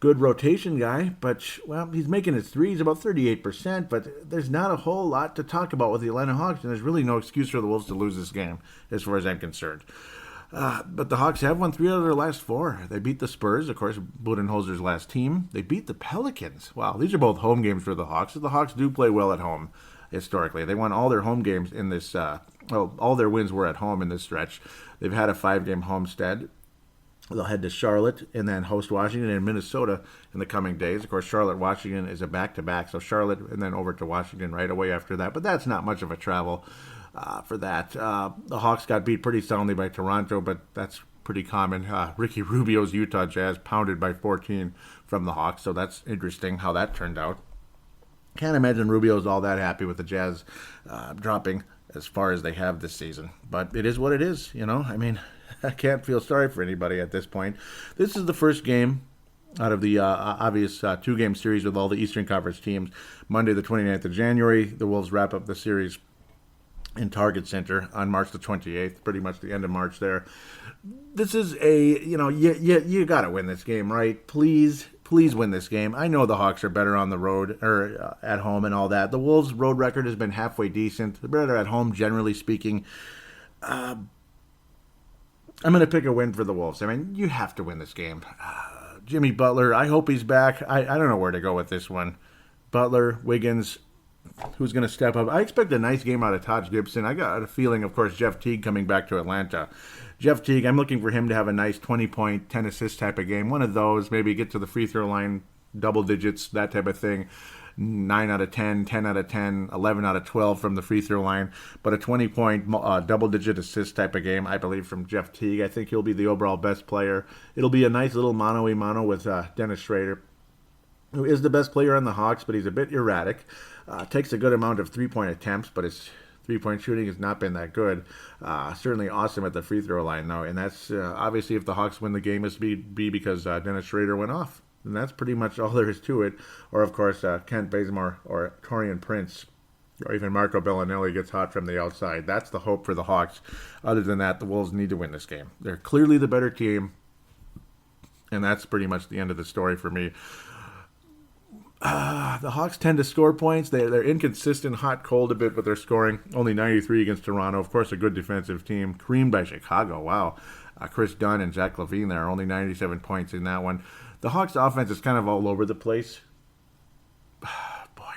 Good rotation guy, but, he's making his threes about 38%, but there's not a whole lot to talk about with the Atlanta Hawks, and there's really no excuse for the Wolves to lose this game, as far as I'm concerned. But the Hawks have won 3 out of their last 4. They beat the Spurs, of course, Budenholzer's last team. They beat the Pelicans. Wow, these are both home games for the Hawks. The Hawks do play well at home, historically. They won all their home games in this, all their wins were at home in this stretch. They've had a 5-game homestand. They'll head to Charlotte and then host Washington and Minnesota in the coming days. Of course, Charlotte-Washington is a back-to-back, so Charlotte and then over to Washington right away after that. But that's not much of a travel for that. The Hawks got beat pretty soundly by Toronto, but that's pretty common. Ricky Rubio's Utah Jazz pounded by 14 from the Hawks, so that's interesting how that turned out. Can't imagine Rubio's all that happy with the Jazz dropping as far as they have this season. But it is what it is, I mean, I can't feel sorry for anybody at this point. This is the first game out of the obvious 2-game series with all the Eastern Conference teams. Monday, the 29th of January, the Wolves wrap up the series in Target Center on March the 28th, pretty much the end of March there. This is you got to win this game, right? Please win this game. I know the Hawks are better on the road or at home and all that. The Wolves' road record has been halfway decent. They're better at home, generally speaking. I'm going to pick a win for the Wolves. I mean, you have to win this game. Jimmy Butler, I hope he's back. I don't know where to go with this one. Butler, Wiggins, who's going to step up? I expect a nice game out of Taj Gibson. I got a feeling, of course, Jeff Teague coming back to Atlanta. Jeff Teague, I'm looking for him to have a nice 20-point, 10-assist type of game. One of those, maybe get to the free throw line double digits, that type of thing. 9 out of 10, 10 out of 10, 11 out of 12 from the free throw line. But a 20-point double-digit assist type of game, I believe, from Jeff Teague. I think he'll be the overall best player. It'll be a nice little mano-a-mano with Dennis Schrader, who is the best player on the Hawks, but he's a bit erratic. Takes a good amount of three-point attempts, but his three-point shooting has not been that good. Certainly awesome at the free throw line, though. And that's obviously, if the Hawks win the game, it's be because Dennis Schrader went off. And that's pretty much all there is to it. Or, of course, Kent Bazemore or Torian Prince or even Marco Bellinelli gets hot from the outside. That's the hope for the Hawks. Other than that, the Wolves need to win this game. They're clearly the better team. And that's pretty much the end of the story for me. The Hawks tend to score points. They're inconsistent, hot, cold a bit, but they're scoring. Only 93 against Toronto. Of course, a good defensive team. Creamed by Chicago. Wow. Chris Dunn and Zach LaVine there. Only 97 points in that one. The Hawks' offense is kind of all over the place. Boy.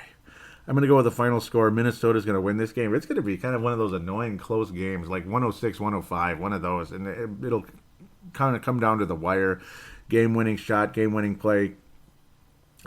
I'm going to go with the final score. Minnesota's going to win this game. It's going to be kind of one of those annoying close games, like 106-105, one of those. And it'll kind of come down to the wire. Game-winning shot, game-winning play.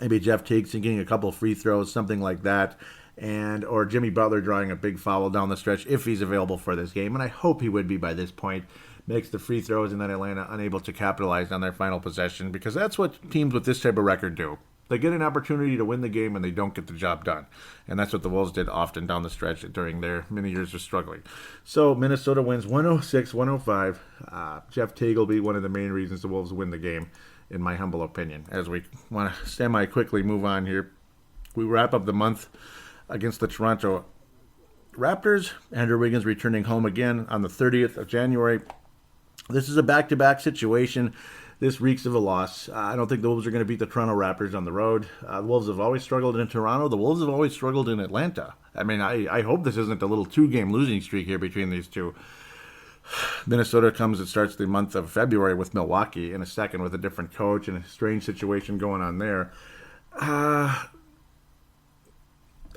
Maybe Jeff Teague sinking a couple free throws, something like that. Or Jimmy Butler drawing a big foul down the stretch if he's available for this game. And I hope he would be by this point. Makes the free throws, and then Atlanta unable to capitalize on their final possession, because that's what teams with this type of record do. They get an opportunity to win the game, and they don't get the job done. And that's what the Wolves did often down the stretch during their many years of struggling. So Minnesota wins 106-105. Jeff Teague will be one of the main reasons the Wolves win the game, in my humble opinion. As we want to semi-quickly move on here, we wrap up the month against the Toronto Raptors. Andrew Wiggins returning home again on the 30th of January. This is a back-to-back situation. This reeks of a loss. I don't think the Wolves are going to beat the Toronto Raptors on the road. The Wolves have always struggled in Toronto. The Wolves have always struggled in Atlanta. I mean, I hope this isn't a little two-game losing streak here between these two. Minnesota starts the month of February with Milwaukee in a second with a different coach and a strange situation going on there. I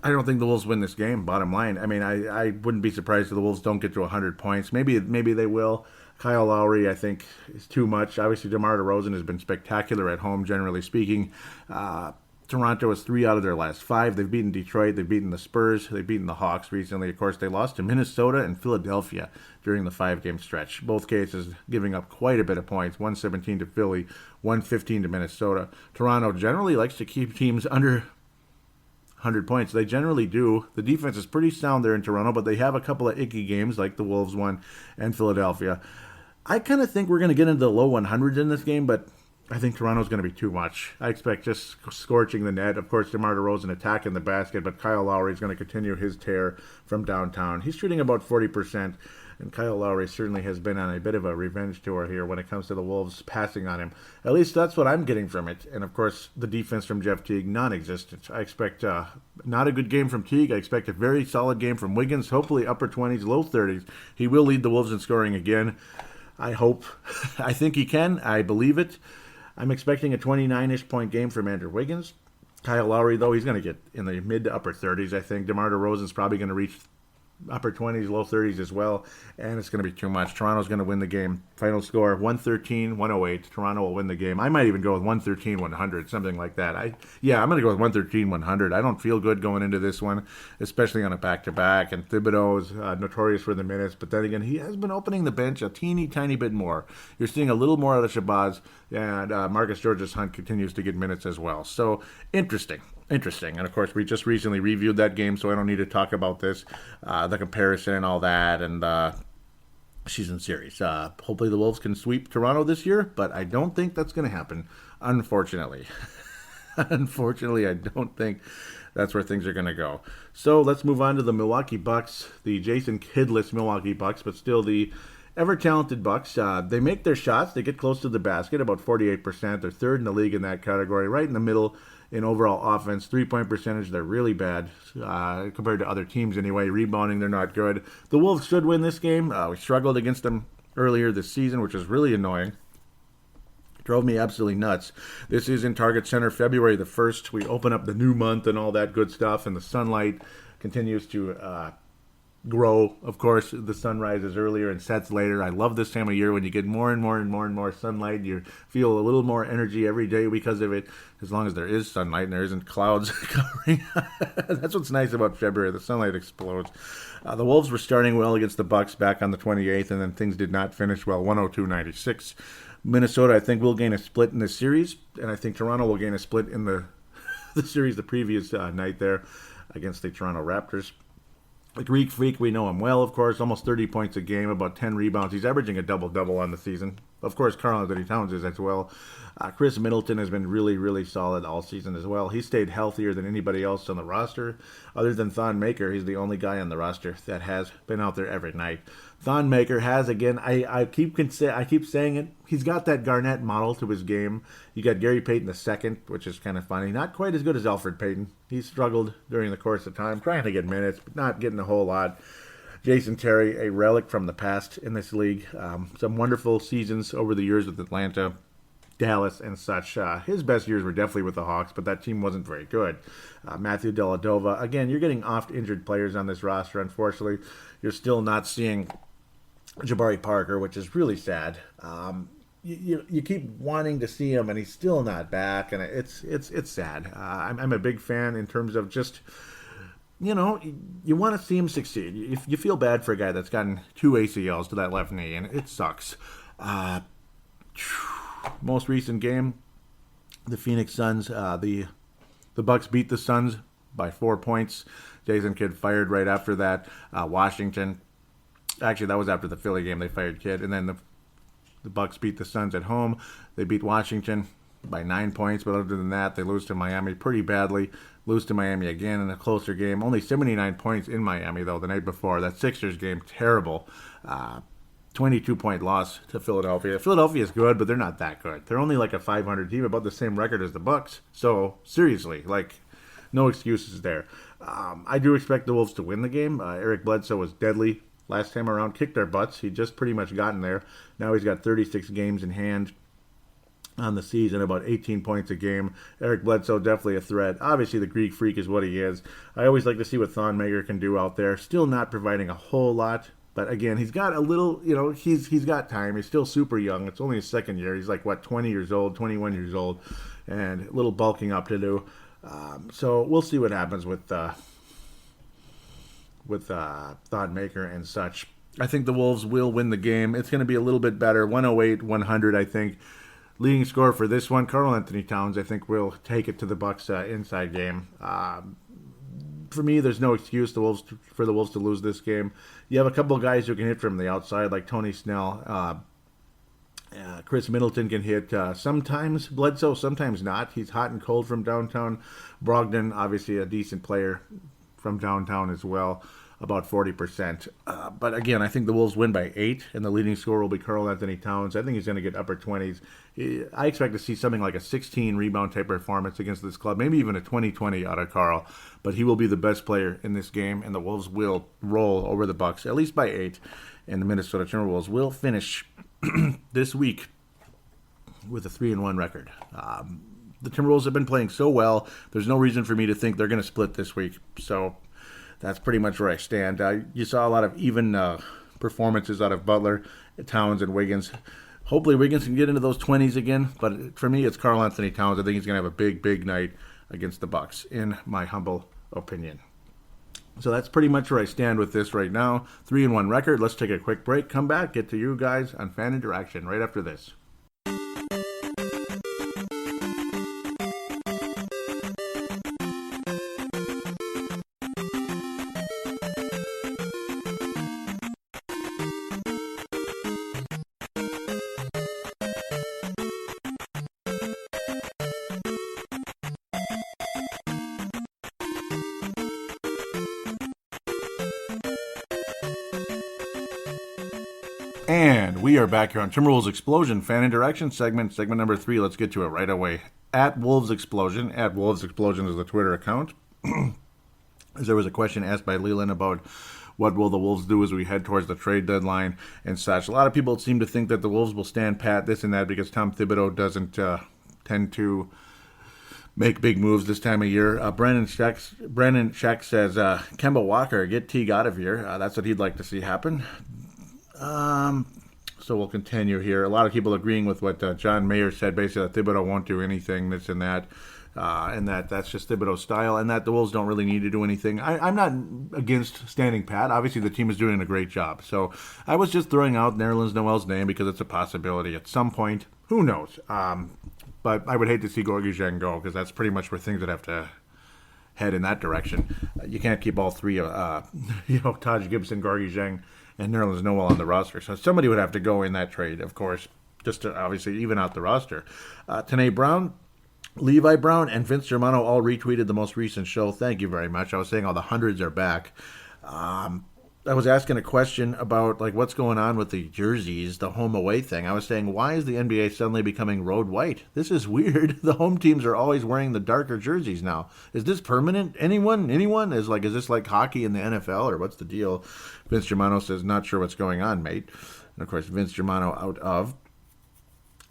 don't think the Wolves win this game, bottom line. I mean, I wouldn't be surprised if the Wolves don't get to 100 points. Maybe they will. Kyle Lowry, I think, is too much. Obviously, DeMar DeRozan has been spectacular at home, generally speaking. Toronto is 3 out of their last 5. They've beaten Detroit. They've beaten the Spurs. They've beaten the Hawks recently. Of course, they lost to Minnesota and Philadelphia during the 5-game stretch. Both cases giving up quite a bit of points, 117 to Philly, 115 to Minnesota. Toronto generally likes to keep teams under 100 points. They generally do. The defense is pretty sound there in Toronto, but they have a couple of icky games like the Wolves one and Philadelphia. I kind of think we're going to get into the low 100s in this game, but I think Toronto's going to be too much. I expect just scorching the net. Of course, DeMar DeRozan attacking the basket, but Kyle Lowry is going to continue his tear from downtown. He's shooting about 40%, and Kyle Lowry certainly has been on a bit of a revenge tour here when it comes to the Wolves passing on him. At least that's what I'm getting from it. And, of course, the defense from Jeff Teague, non-existent. I expect not a good game from Teague. I expect a very solid game from Wiggins, hopefully upper 20s, low 30s. He will lead the Wolves in scoring again. I hope. I think he can. I believe it. I'm expecting a 29-ish point game from Andrew Wiggins. Kyle Lowry, though, he's going to get in the mid to upper 30s, I think. DeMar DeRozan's probably going to reach upper 20s, low 30s as well, and it's going to be too much. Toronto's going to win the game. Final score, 113-108. Toronto will win the game. I might even go with 113-100, something like that. I'm going to go with 113-100. I don't feel good going into this one, especially on a back-to-back, and Thibodeau is notorious for the minutes, but then again, he has been opening the bench a teeny tiny bit more. You're seeing a little more out of Shabazz, and Marcus Georges-Hunt continues to get minutes as well. So, interesting. And, of course, we just recently reviewed that game, so I don't need to talk about this, the comparison and all that, and season series. Hopefully the Wolves can sweep Toronto this year, but I don't think that's going to happen, unfortunately. Unfortunately, I don't think that's where things are going to go. So let's move on to the Milwaukee Bucks, the Jason Kidd-less Milwaukee Bucks, but still the ever-talented Bucks. They make their shots. They get close to the basket, about 48%. They're third in the league in that category, right in the middle in overall offense. 3-point percentage, they're really bad compared to other teams anyway. Rebounding, they're not good. The Wolves should win this game. We struggled against them earlier this season, which is really annoying. Drove me absolutely nuts. This is in Target Center, February the 1st. We open up the new month and all that good stuff, and the sunlight continues to grow. Of course, the sun rises earlier and sets later. I love this time of year when you get more and more and more and more sunlight. You feel a little more energy every day because of it, as long as there is sunlight and there isn't clouds covering. That's what's nice about February. The sunlight explodes. The Wolves were starting well against the Bucks back on the 28th, and then things did not finish well, 102-96. Minnesota, I think, will gain a split in this series, and I think Toronto will gain a split in the series the previous night there against the Toronto Raptors. The Greek Freak, we know him well, of course, almost 30 points a game, about 10 rebounds. He's averaging a double-double on the season. Of course, Karl-Anthony Towns is as well. Chris Middleton has been really, really solid all season as well. He stayed healthier than anybody else on the roster. Other than Thon Maker, he's the only guy on the roster that has been out there every night. Thon Maker has, again, I keep saying it, he's got that Garnett model to his game. You got Gary Payton II, which is kind of funny. Not quite as good as Alfred Payton. He struggled during the course of time, trying to get minutes, but not getting a whole lot. Jason Terry, a relic from the past in this league. Some wonderful seasons over the years with Atlanta, Dallas, and such. His best years were definitely with the Hawks, but that team wasn't very good. Matthew Dellavedova. Again, you're getting oft-injured players on this roster, unfortunately. You're still not seeing Jabari Parker, which is really sad. You keep wanting to see him, and he's still not back, and it's sad. I'm a big fan in terms of just, you want to see him succeed. You feel bad for a guy that's gotten 2 ACLs to that left knee, and it sucks. Most recent game, the Phoenix Suns, the Bucks beat the Suns by 4 points. Jason Kidd fired right after that. Washington, actually that was after the Philly game, they fired Kidd, and then the Bucks beat the Suns at home. They beat Washington by 9 points, but other than that, they lose to Miami pretty badly. Lose to Miami again in a closer game. Only 79 points in Miami, though, the night before. That Sixers game, terrible. 22-point loss to Philadelphia. Philadelphia is good, but they're not that good. They're only like a 500 team, about the same record as the Bucks. So, seriously, no excuses there. I do expect the Wolves to win the game. Eric Bledsoe was deadly last time around, kicked our butts. He just pretty much gotten there. Now he's got 36 games in hand on the season, about 18 points a game. Eric Bledsoe, definitely a threat. Obviously, the Greek Freak is what he is. I always like to see what Thon Maker can do out there. Still not providing a whole lot, but again, he's got a little, he's got time. He's still super young. It's only his second year. He's 20 years old, 21 years old, and a little bulking up to do. So we'll see what happens with Thon Maker and such. I think the Wolves will win the game. It's going to be a little bit better, 108-100, I think. Leading scorer for this one, Karl-Anthony Towns, I think will take it to the Bucks inside game. For me, there's no excuse for the Wolves to lose this game. You have a couple of guys who can hit from the outside, like Tony Snell. Chris Middleton can hit sometimes. Bledsoe, sometimes not. He's hot and cold from downtown. Brogdon, obviously a decent player from downtown as well, about 40%. But again, I think the Wolves win by 8, and the leading scorer will be Karl-Anthony Towns. I think he's going to get upper 20s. I expect to see something like a 16-rebound type performance against this club, maybe even a 20-20 out of Karl. But he will be the best player in this game, and the Wolves will roll over the Bucks, at least by 8. And the Minnesota Timberwolves will finish this week with a 3-1 record. The Timberwolves have been playing so well, there's no reason for me to think they're going to split this week. So that's pretty much where I stand. You saw a lot of even performances out of Butler, Towns, and Wiggins. Hopefully Wiggins can get into those 20s again, but for me, it's Karl-Anthony Towns. I think he's going to have a big, big night against the Bucks, in my humble opinion. So that's pretty much where I stand with this right now. 3-1 record. Let's take a quick break. Come back, get to you guys on Fan Interaction right after this. And we are back here on Timberwolves Explosion Fan Interaction segment number 3. Let's get to it right away. At Wolves Explosion is the Twitter account. As there was a question asked by Leland about what will the Wolves do as we head towards the trade deadline and such. A lot of people seem to think that the Wolves will stand pat, this and that, because Tom Thibodeau doesn't tend to make big moves this time of year. Brandon Scheck says, Kemba Walker, get Teague out of here. That's what he'd like to see happen. So we'll continue here. A lot of people agreeing with what John Mayer said, basically that Thibodeau won't do anything, this and that. And that's just Thibodeau's style, and that the Wolves don't really need to do anything. I'm not against standing pat. Obviously, the team is doing a great job. So I was just throwing out Nerlens Noel's name because it's a possibility at some point. Who knows? But I would hate to see Gorgui Dieng go because that's pretty much where things would have to head in that direction. You can't keep all three, Taj Gibson, Gorgui Dieng, and Nerlens Noel on the roster. So somebody would have to go in that trade, of course, just to obviously even out the roster. Tanae Brown, Levi Brown, and Vince Germano all retweeted the most recent show. Thank you very much. I was saying all the hundreds are back. I was asking a question about what's going on with the jerseys, the home away thing. I was saying, why is the NBA suddenly becoming road white? This is weird. The home teams are always wearing the darker jerseys now. Is this permanent? Anyone? Is this like hockey in the NFL, or what's the deal? Vince Germano says, not sure what's going on, mate. And of course, Vince Germano out of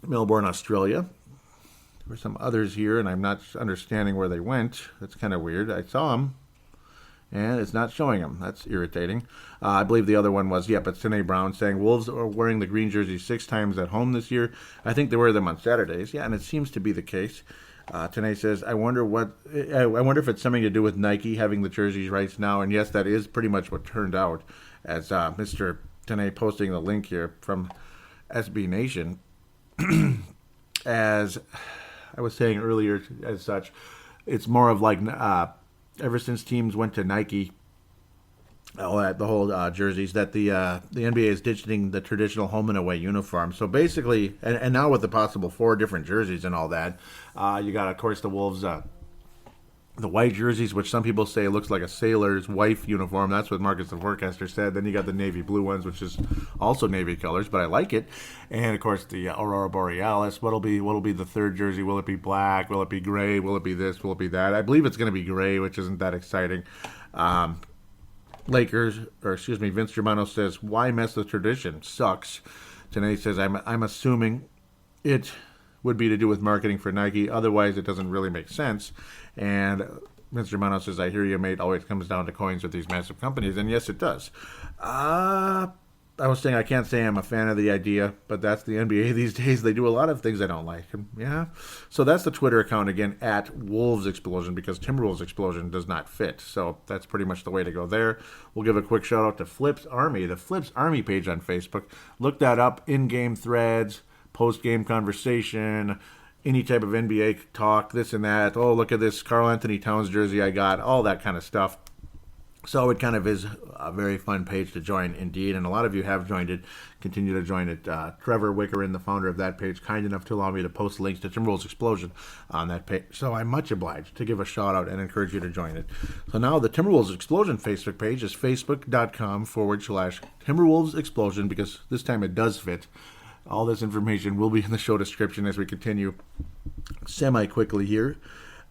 Melbourne, Australia. There were some others here, and I'm not understanding where they went. That's kind of weird. I saw them, and it's not showing them. That's irritating. I believe the other one was, it's Tanae Brown saying, Wolves are wearing the green jerseys 6 times at home this year. I think they wear them on Saturdays. Yeah, and it seems to be the case. Tanae says, I wonder if it's something to do with Nike having the jerseys rights now. And yes, that is pretty much what turned out, as Mr. Tanae posting the link here from SB Nation. As I was saying earlier, as such, it's more of ever since teams went to Nike, the whole jerseys, that the NBA is ditching the traditional home and away uniform. So basically, and now with the possible 4 different jerseys and all that, you got, of course, the Wolves, the white jerseys, which some people say looks like a sailor's wife uniform. That's what Marcus the Forecaster said. Then you got the navy blue ones, which is also navy colors, but I like it. And of course the Aurora Borealis. What'll be the third jersey? Will it be black? Will it be gray? Will it be this? Will it be that? I believe it's going to be gray, which isn't that exciting. Vince Germano says, why mess with tradition? Sucks. Tanae says, I'm assuming it would be to do with marketing for Nike. Otherwise, it doesn't really make sense. And Vince Germano says, I hear you, mate. Always comes down to coins with these massive companies. And yes, it does. I was saying I can't say I'm a fan of the idea, but that's the NBA these days. They do a lot of things I don't like. Yeah. So that's the Twitter account, again, at Wolves Explosion, because Timberwolves Explosion does not fit. So that's pretty much the way to go there. We'll give a quick shout out to Flips Army, the Flips Army page on Facebook. Look that up, in-game threads, post-game conversation, any type of NBA talk, this and that. Oh, look at this Karl Anthony Towns jersey I got, all that kind of stuff. So it kind of is a very fun page to join indeed, and a lot of you have joined it. Continue to join it. Trevor Wickerin, the founder of that page, kind enough to allow me to post links to Timberwolves Explosion on that page. So I'm much obliged to give a shout out and encourage you to join it. So now the Timberwolves Explosion Facebook page is facebook.com/Timberwolves Explosion, because this time it does fit. All this information will be in the show description as we continue semi-quickly here.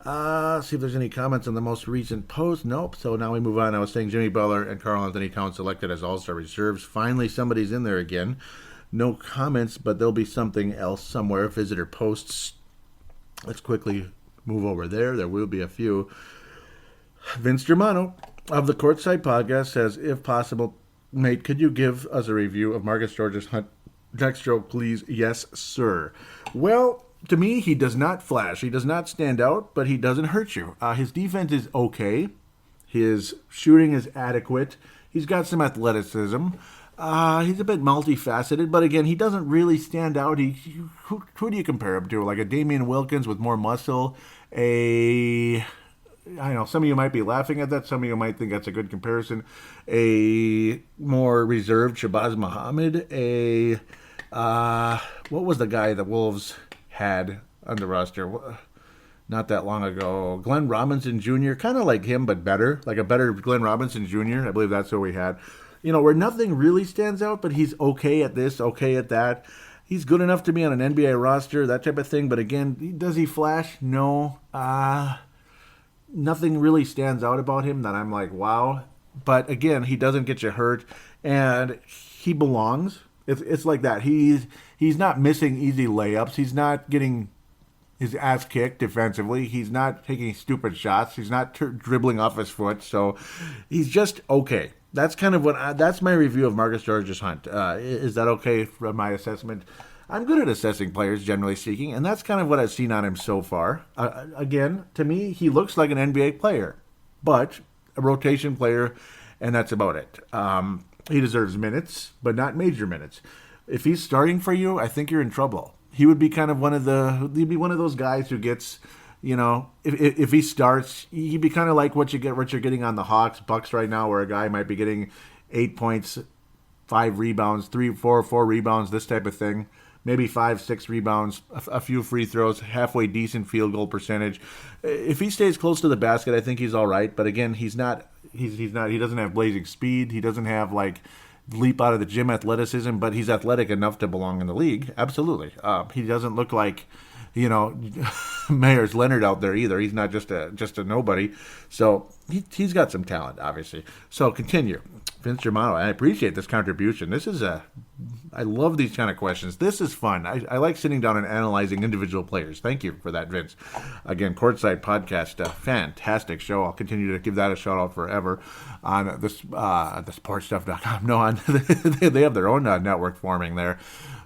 See if there's any comments on the most recent post. Nope. So now we move on. I was saying Jimmy Butler and Karl Anthony Towns selected as All-Star reserves. Finally, somebody's in there again. No comments, but there'll be something else somewhere. Visitor posts. Let's quickly move over there. There will be a few. Vince Germano of the Courtside Podcast says, if possible, mate, could you give us a review of Marcus George's next stroke, please? Yes, sir. Well, to me, he does not flash. He does not stand out, but he doesn't hurt you. His defense is okay. His shooting is adequate. He's got some athleticism. He's a bit multifaceted, but again, he doesn't really stand out. Who do you compare him to? Like a Damian Wilkins with more muscle? I know some of you might be laughing at that. Some of you might think that's a good comparison. A more reserved Shabazz Muhammad. What was the guy the Wolves had on the roster not that long ago? Glenn Robinson Jr., kind of like him, but better. Like a better Glenn Robinson Jr. I believe that's what we had. Where nothing really stands out, but he's okay at this, okay at that. He's good enough to be on an NBA roster, that type of thing. But again, does he flash? No. Nothing really stands out about him that I'm like, wow. But again, he doesn't get you hurt, and he belongs. It's like that. He's not missing easy layups. He's not getting his ass kicked defensively. He's not taking stupid shots. He's not dribbling off his foot. So he's just okay. That's kind of that's my review of Marcus Georges-Hunt. Is that okay from my assessment? I'm good at assessing players, generally speaking, and that's kind of what I've seen on him so far. Again, to me, he looks like an NBA player, but a rotation player, and that's about it. He deserves minutes, but not major minutes. If he's starting for you, I think you're in trouble. He would be kind of he'd be one of those guys who gets, if he starts, he'd be kind of like what you're getting on the Hawks, Bucks right now, where a guy might be getting 8 points, 5 rebounds, 4 rebounds, this type of thing. Maybe 5, 6 rebounds, a few free throws, halfway decent field goal percentage. If he stays close to the basket, I think he's all right. But again, he doesn't have blazing speed. He doesn't have leap out of the gym athleticism, but he's athletic enough to belong in the league. Absolutely. He doesn't look like, Myers Leonard out there either. He's not just a nobody. So he's got some talent, obviously. So continue. Vince Germano, I appreciate this contribution. I love these kind of questions. This is fun. I like sitting down and analyzing individual players. Thank you for that, Vince. Again, Courtside Podcast, fantastic show. I'll continue to give that a shout out forever on the sportstuff.com. No, they have their own network forming there,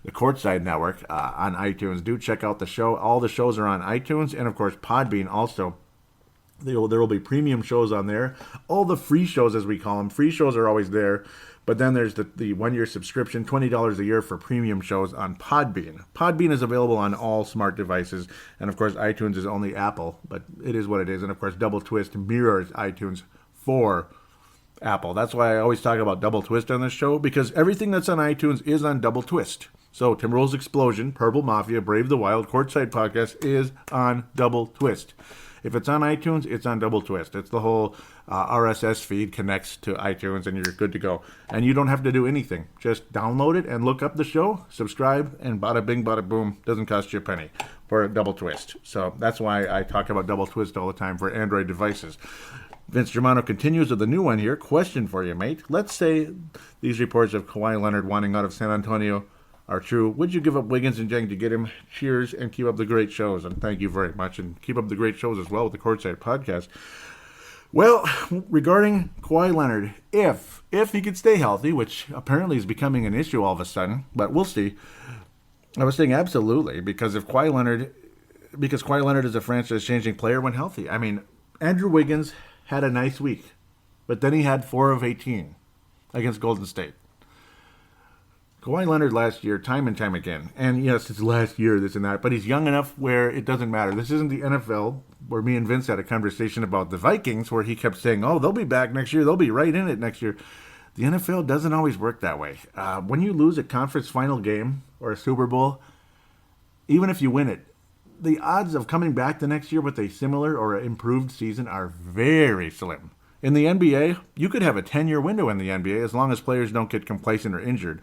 the Courtside Network on iTunes. Do check out the show. All the shows are on iTunes, and of course Podbean also. There will be premium shows on there. All the free shows, as we call them. Free shows are always there. But then there's the one-year subscription, $20 a year for premium shows on Podbean. Podbean is available on all smart devices. And, of course, iTunes is only Apple. But it is what it is. And, of course, Double Twist mirrors iTunes for Apple. That's why I always talk about Double Twist on this show. Because everything that's on iTunes is on Double Twist. So, Timberwolves Explosion, Purple Mafia, Brave the Wild, Courtside Podcast is on Double Twist. If it's on iTunes, it's on Double Twist. It's the whole RSS feed connects to iTunes, and you're good to go. And you don't have to do anything. Just download it and look up the show, subscribe, and bada bing, bada boom. Doesn't cost you a penny for Double Twist. So that's why I talk about Double Twist all the time for Android devices. Vince Germano continues with a new one here. Question for you, mate. Let's say these reports of Kawhi Leonard wanting out of San Antonio are true. Would you give up Wiggins and Jeng to get him? Cheers, and keep up the great shows. And thank you very much. And keep up the great shows as well with the Courtside Podcast. Well, regarding Kawhi Leonard, if he could stay healthy, which apparently is becoming an issue all of a sudden, but we'll see. I was saying absolutely, because Kawhi Leonard is a franchise-changing player when healthy. I mean, Andrew Wiggins had a nice week, but then he had 4 of 18 against Golden State. Kawhi Leonard last year, time and time again, and yes, it's last year, this and that, but he's young enough where it doesn't matter. This isn't the NFL, where me and Vince had a conversation about the Vikings, where he kept saying, oh, they'll be back next year, they'll be right in it next year. The NFL doesn't always work that way. When you lose a conference final game or a Super Bowl, even if you win it, the odds of coming back the next year with a similar or improved season are very slim. In the NBA, you could have a 10-year window in the NBA as long as players don't get complacent or injured.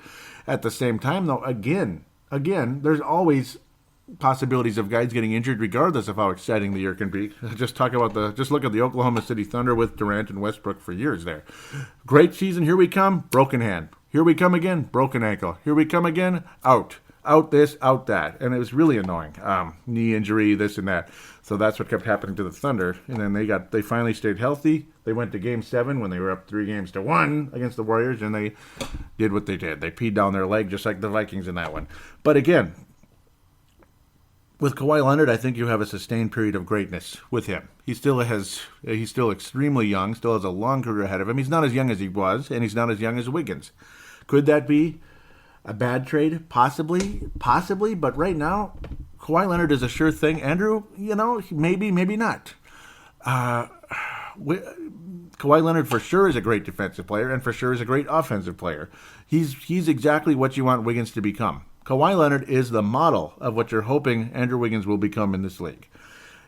At the same time, though, again, there's always possibilities of guys getting injured regardless of how exciting the year can be. Just look at the Oklahoma City Thunder with Durant and Westbrook for years there. Great season, here we come, broken hand. Here we come again, broken ankle. Here we come again, out. Out this, out that. And it was really annoying. Knee injury, this and that. So that's what kept happening to the Thunder. And then they finally stayed healthy. They went to Game 7 when they were up 3-1 against the Warriors, and they did what they did. They peed down their leg just like the Vikings in that one. But again, with Kawhi Leonard, I think you have a sustained period of greatness with him. He's still extremely young, still has a long career ahead of him. He's not as young as he was, and he's not as young as Wiggins. Could that be a bad trade? Possibly, but right now, Kawhi Leonard is a sure thing. Andrew, maybe not. Kawhi Leonard for sure is a great defensive player and for sure is a great offensive player. He's exactly what you want Wiggins to become. Kawhi Leonard is the model of what you're hoping Andrew Wiggins will become in this league.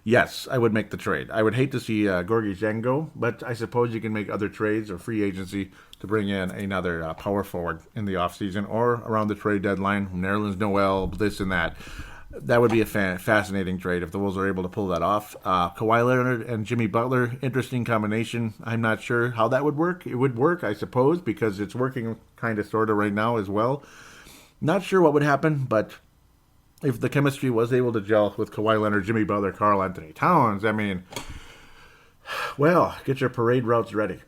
Yes, I would make the trade. I would hate to see Gorgui Dieng go, but I suppose you can make other trades or free agency to bring in another power forward in the offseason or around the trade deadline, Nerlens Noel, this and that. That would be a fascinating trade if the Wolves are able to pull that off. Kawhi Leonard and Jimmy Butler, interesting combination. I'm not sure how that would work. It would work, I suppose, because it's working kind of sort of right now as well. Not sure what would happen, but if the chemistry was able to gel with Kawhi Leonard, Jimmy Butler, Karl Anthony Towns, I mean, well, get your parade routes ready.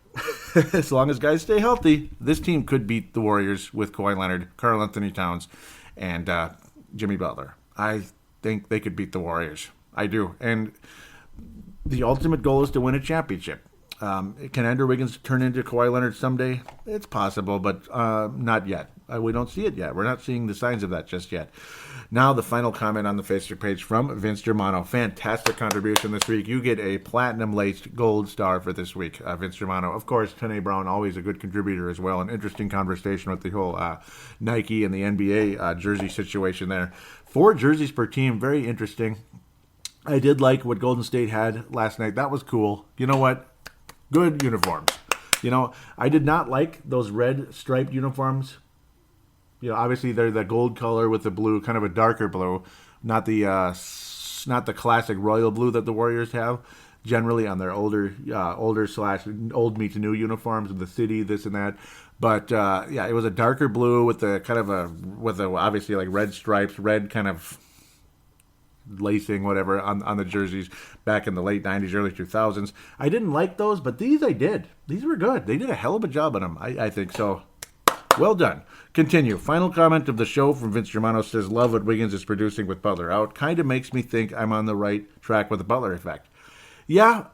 As long as guys stay healthy, this team could beat the Warriors with Kawhi Leonard, Karl Anthony Towns, and Jimmy Butler. I think they could beat the Warriors. I do. And the ultimate goal is to win a championship. Can Andrew Wiggins turn into Kawhi Leonard someday? It's possible, but not yet. We don't see it yet. We're not seeing the signs of that just yet. Now, the final comment on the Facebook page from Vince Germano. Fantastic contribution this week. You get a platinum-laced gold star for this week, Vince Germano. Of course, Tanae Brown, always a good contributor as well. An interesting conversation with the whole Nike and the NBA jersey situation there. 4 jerseys per team, very interesting. I did like what Golden State had last night. That was cool. You know what? Good uniforms. I did not like those red striped uniforms. Obviously they're the gold color with the blue, kind of a darker blue, not the classic royal blue that the Warriors have. Generally on their older / old meets new uniforms of the city, this and that. But it was a darker blue with the kind of obviously like red stripes, red kind of lacing, whatever, on the jerseys back in the late 90s, early 2000s. I didn't like those, but these I did. These were good. They did a hell of a job on them, I think. So, well done. Continue. Final comment of the show from Vince Germano says, love what Wiggins is producing with Butler out. Kind of makes me think I'm on the right track with the Butler effect. Yeah,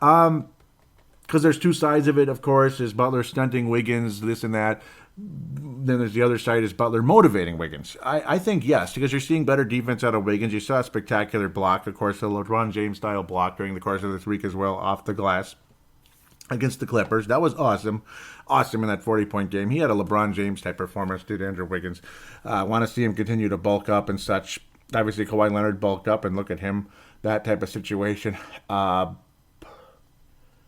because there's two sides of it, of course. Is Butler stunting Wiggins, this and that. Then there's the other side, is Butler motivating Wiggins. I think yes, because you're seeing better defense out of Wiggins. You saw a spectacular block, of course, a LeBron James-style block during the course of this week as well, off the glass against the Clippers. That was awesome. Awesome in that 40-point game. He had a LeBron James-type performance, did Andrew Wiggins. Want to see him continue to bulk up and such. Obviously, Kawhi Leonard bulked up, and look at him, that type of situation.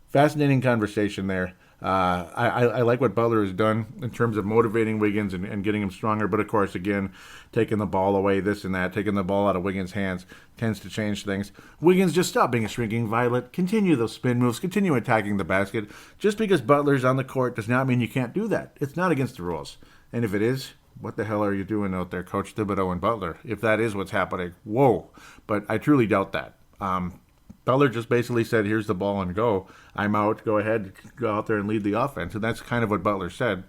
Fascinating conversation there. I like what Butler has done in terms of motivating Wiggins and getting him stronger. But, of course, again, taking the ball away, this and that, taking the ball out of Wiggins' hands tends to change things. Wiggins, just stop being a shrinking violet. Continue those spin moves. Continue attacking the basket. Just because Butler's on the court does not mean you can't do that. It's not against the rules. And if it is, what the hell are you doing out there, Coach Thibodeau and Butler? If that is what's happening, whoa. But I truly doubt that. Butler just basically said, here's the ball and go. I'm out. Go ahead. Go out there and lead the offense. And that's kind of what Butler said.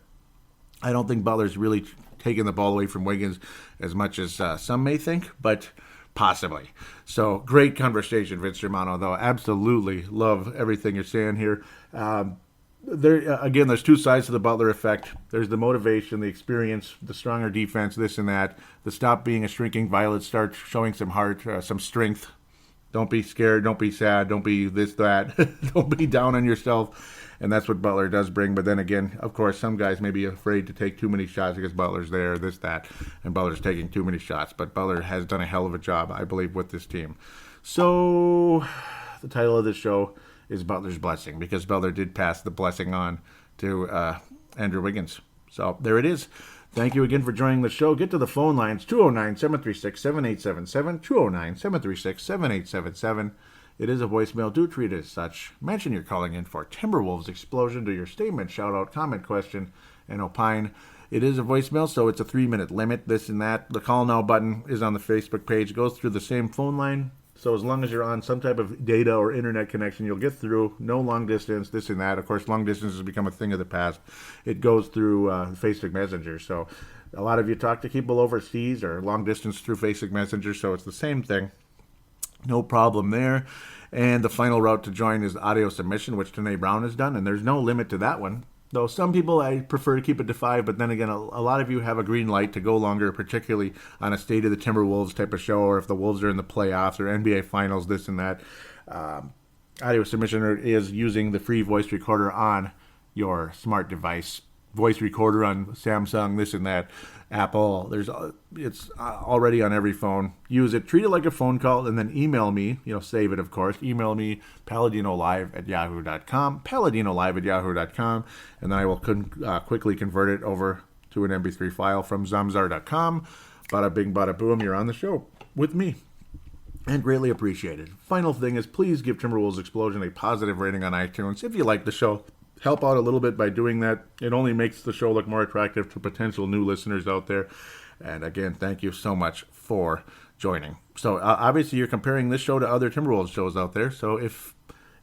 I don't think Butler's really taking the ball away from Wiggins as much as some may think, but possibly. So great conversation, Vince Germano, though. Absolutely love everything you're saying here. There's two sides to the Butler effect. There's the motivation, the experience, the stronger defense, this and that. The stop being a shrinking violet, start showing some heart, some strength. Don't be scared. Don't be sad. Don't be this, that. Don't be down on yourself. And that's what Butler does bring. But then again, of course, some guys may be afraid to take too many shots because Butler's there, this, that. And Butler's taking too many shots. But Butler has done a hell of a job, I believe, with this team. So the title of this show is Butler's Blessing, because Butler did pass the blessing on to Andrew Wiggins. So there it is. Thank you again for joining the show. Get to the phone lines, 209-736-7877, 209-736-7877. It is a voicemail. Do treat it as such. Mention you're calling in for Timberwolves Explosion. Do your statement, shout-out, comment, question, and opine. It is a voicemail, so it's a 3-minute limit, this and that. The Call Now button is on the Facebook page. It goes through the same phone line. So as long as you're on some type of data or internet connection, you'll get through. No long distance, this and that. Of course, long distance has become a thing of the past. It goes through Facebook Messenger. So a lot of you talk to people overseas or long distance through Facebook Messenger. So it's the same thing. No problem there. And the final route to join is audio submission, which Tanae Brown has done. And there's no limit to that one. Though some people, I prefer to keep it to 5, but then again, a lot of you have a green light to go longer, particularly on a State of the Timberwolves type of show, or if the Wolves are in the playoffs or NBA Finals, this and that. Audio submission is using the free voice recorder on your smart device. Voice recorder on Samsung, this and that. Apple, it's already on every phone. Use it, treat it like a phone call, and then email me, save it, of course. Email me, paladinolive@yahoo.com, paladinolive@yahoo.com, and then I will quickly convert it over to an MP3 file from zamzar.com. Bada bing, bada boom, you're on the show with me. And greatly appreciated. Final thing is, please give Timberwolves Explosion a positive rating on iTunes if you like the show. Help out a little bit by doing that. It only makes the show look more attractive to potential new listeners out there. And again, thank you so much for joining. So obviously you're comparing this show to other Timberwolves shows out there. So if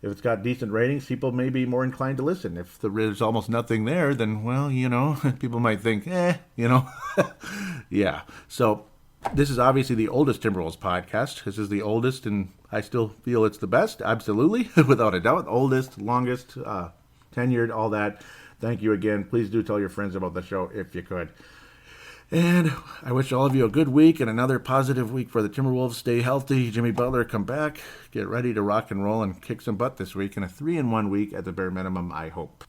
it's got decent ratings, people may be more inclined to listen. If there's almost nothing there, then, well, people might think, yeah. So this is obviously the oldest Timberwolves podcast. This is the oldest, and I still feel it's the best, absolutely, without a doubt. Oldest, longest, tenured, all that. Thank you again. Please do tell your friends about the show if you could. And I wish all of you a good week and another positive week for the Timberwolves. Stay healthy. Jimmy Butler, come back. Get ready to rock and roll and kick some butt this week. And a 3-1 week at the bare minimum, I hope.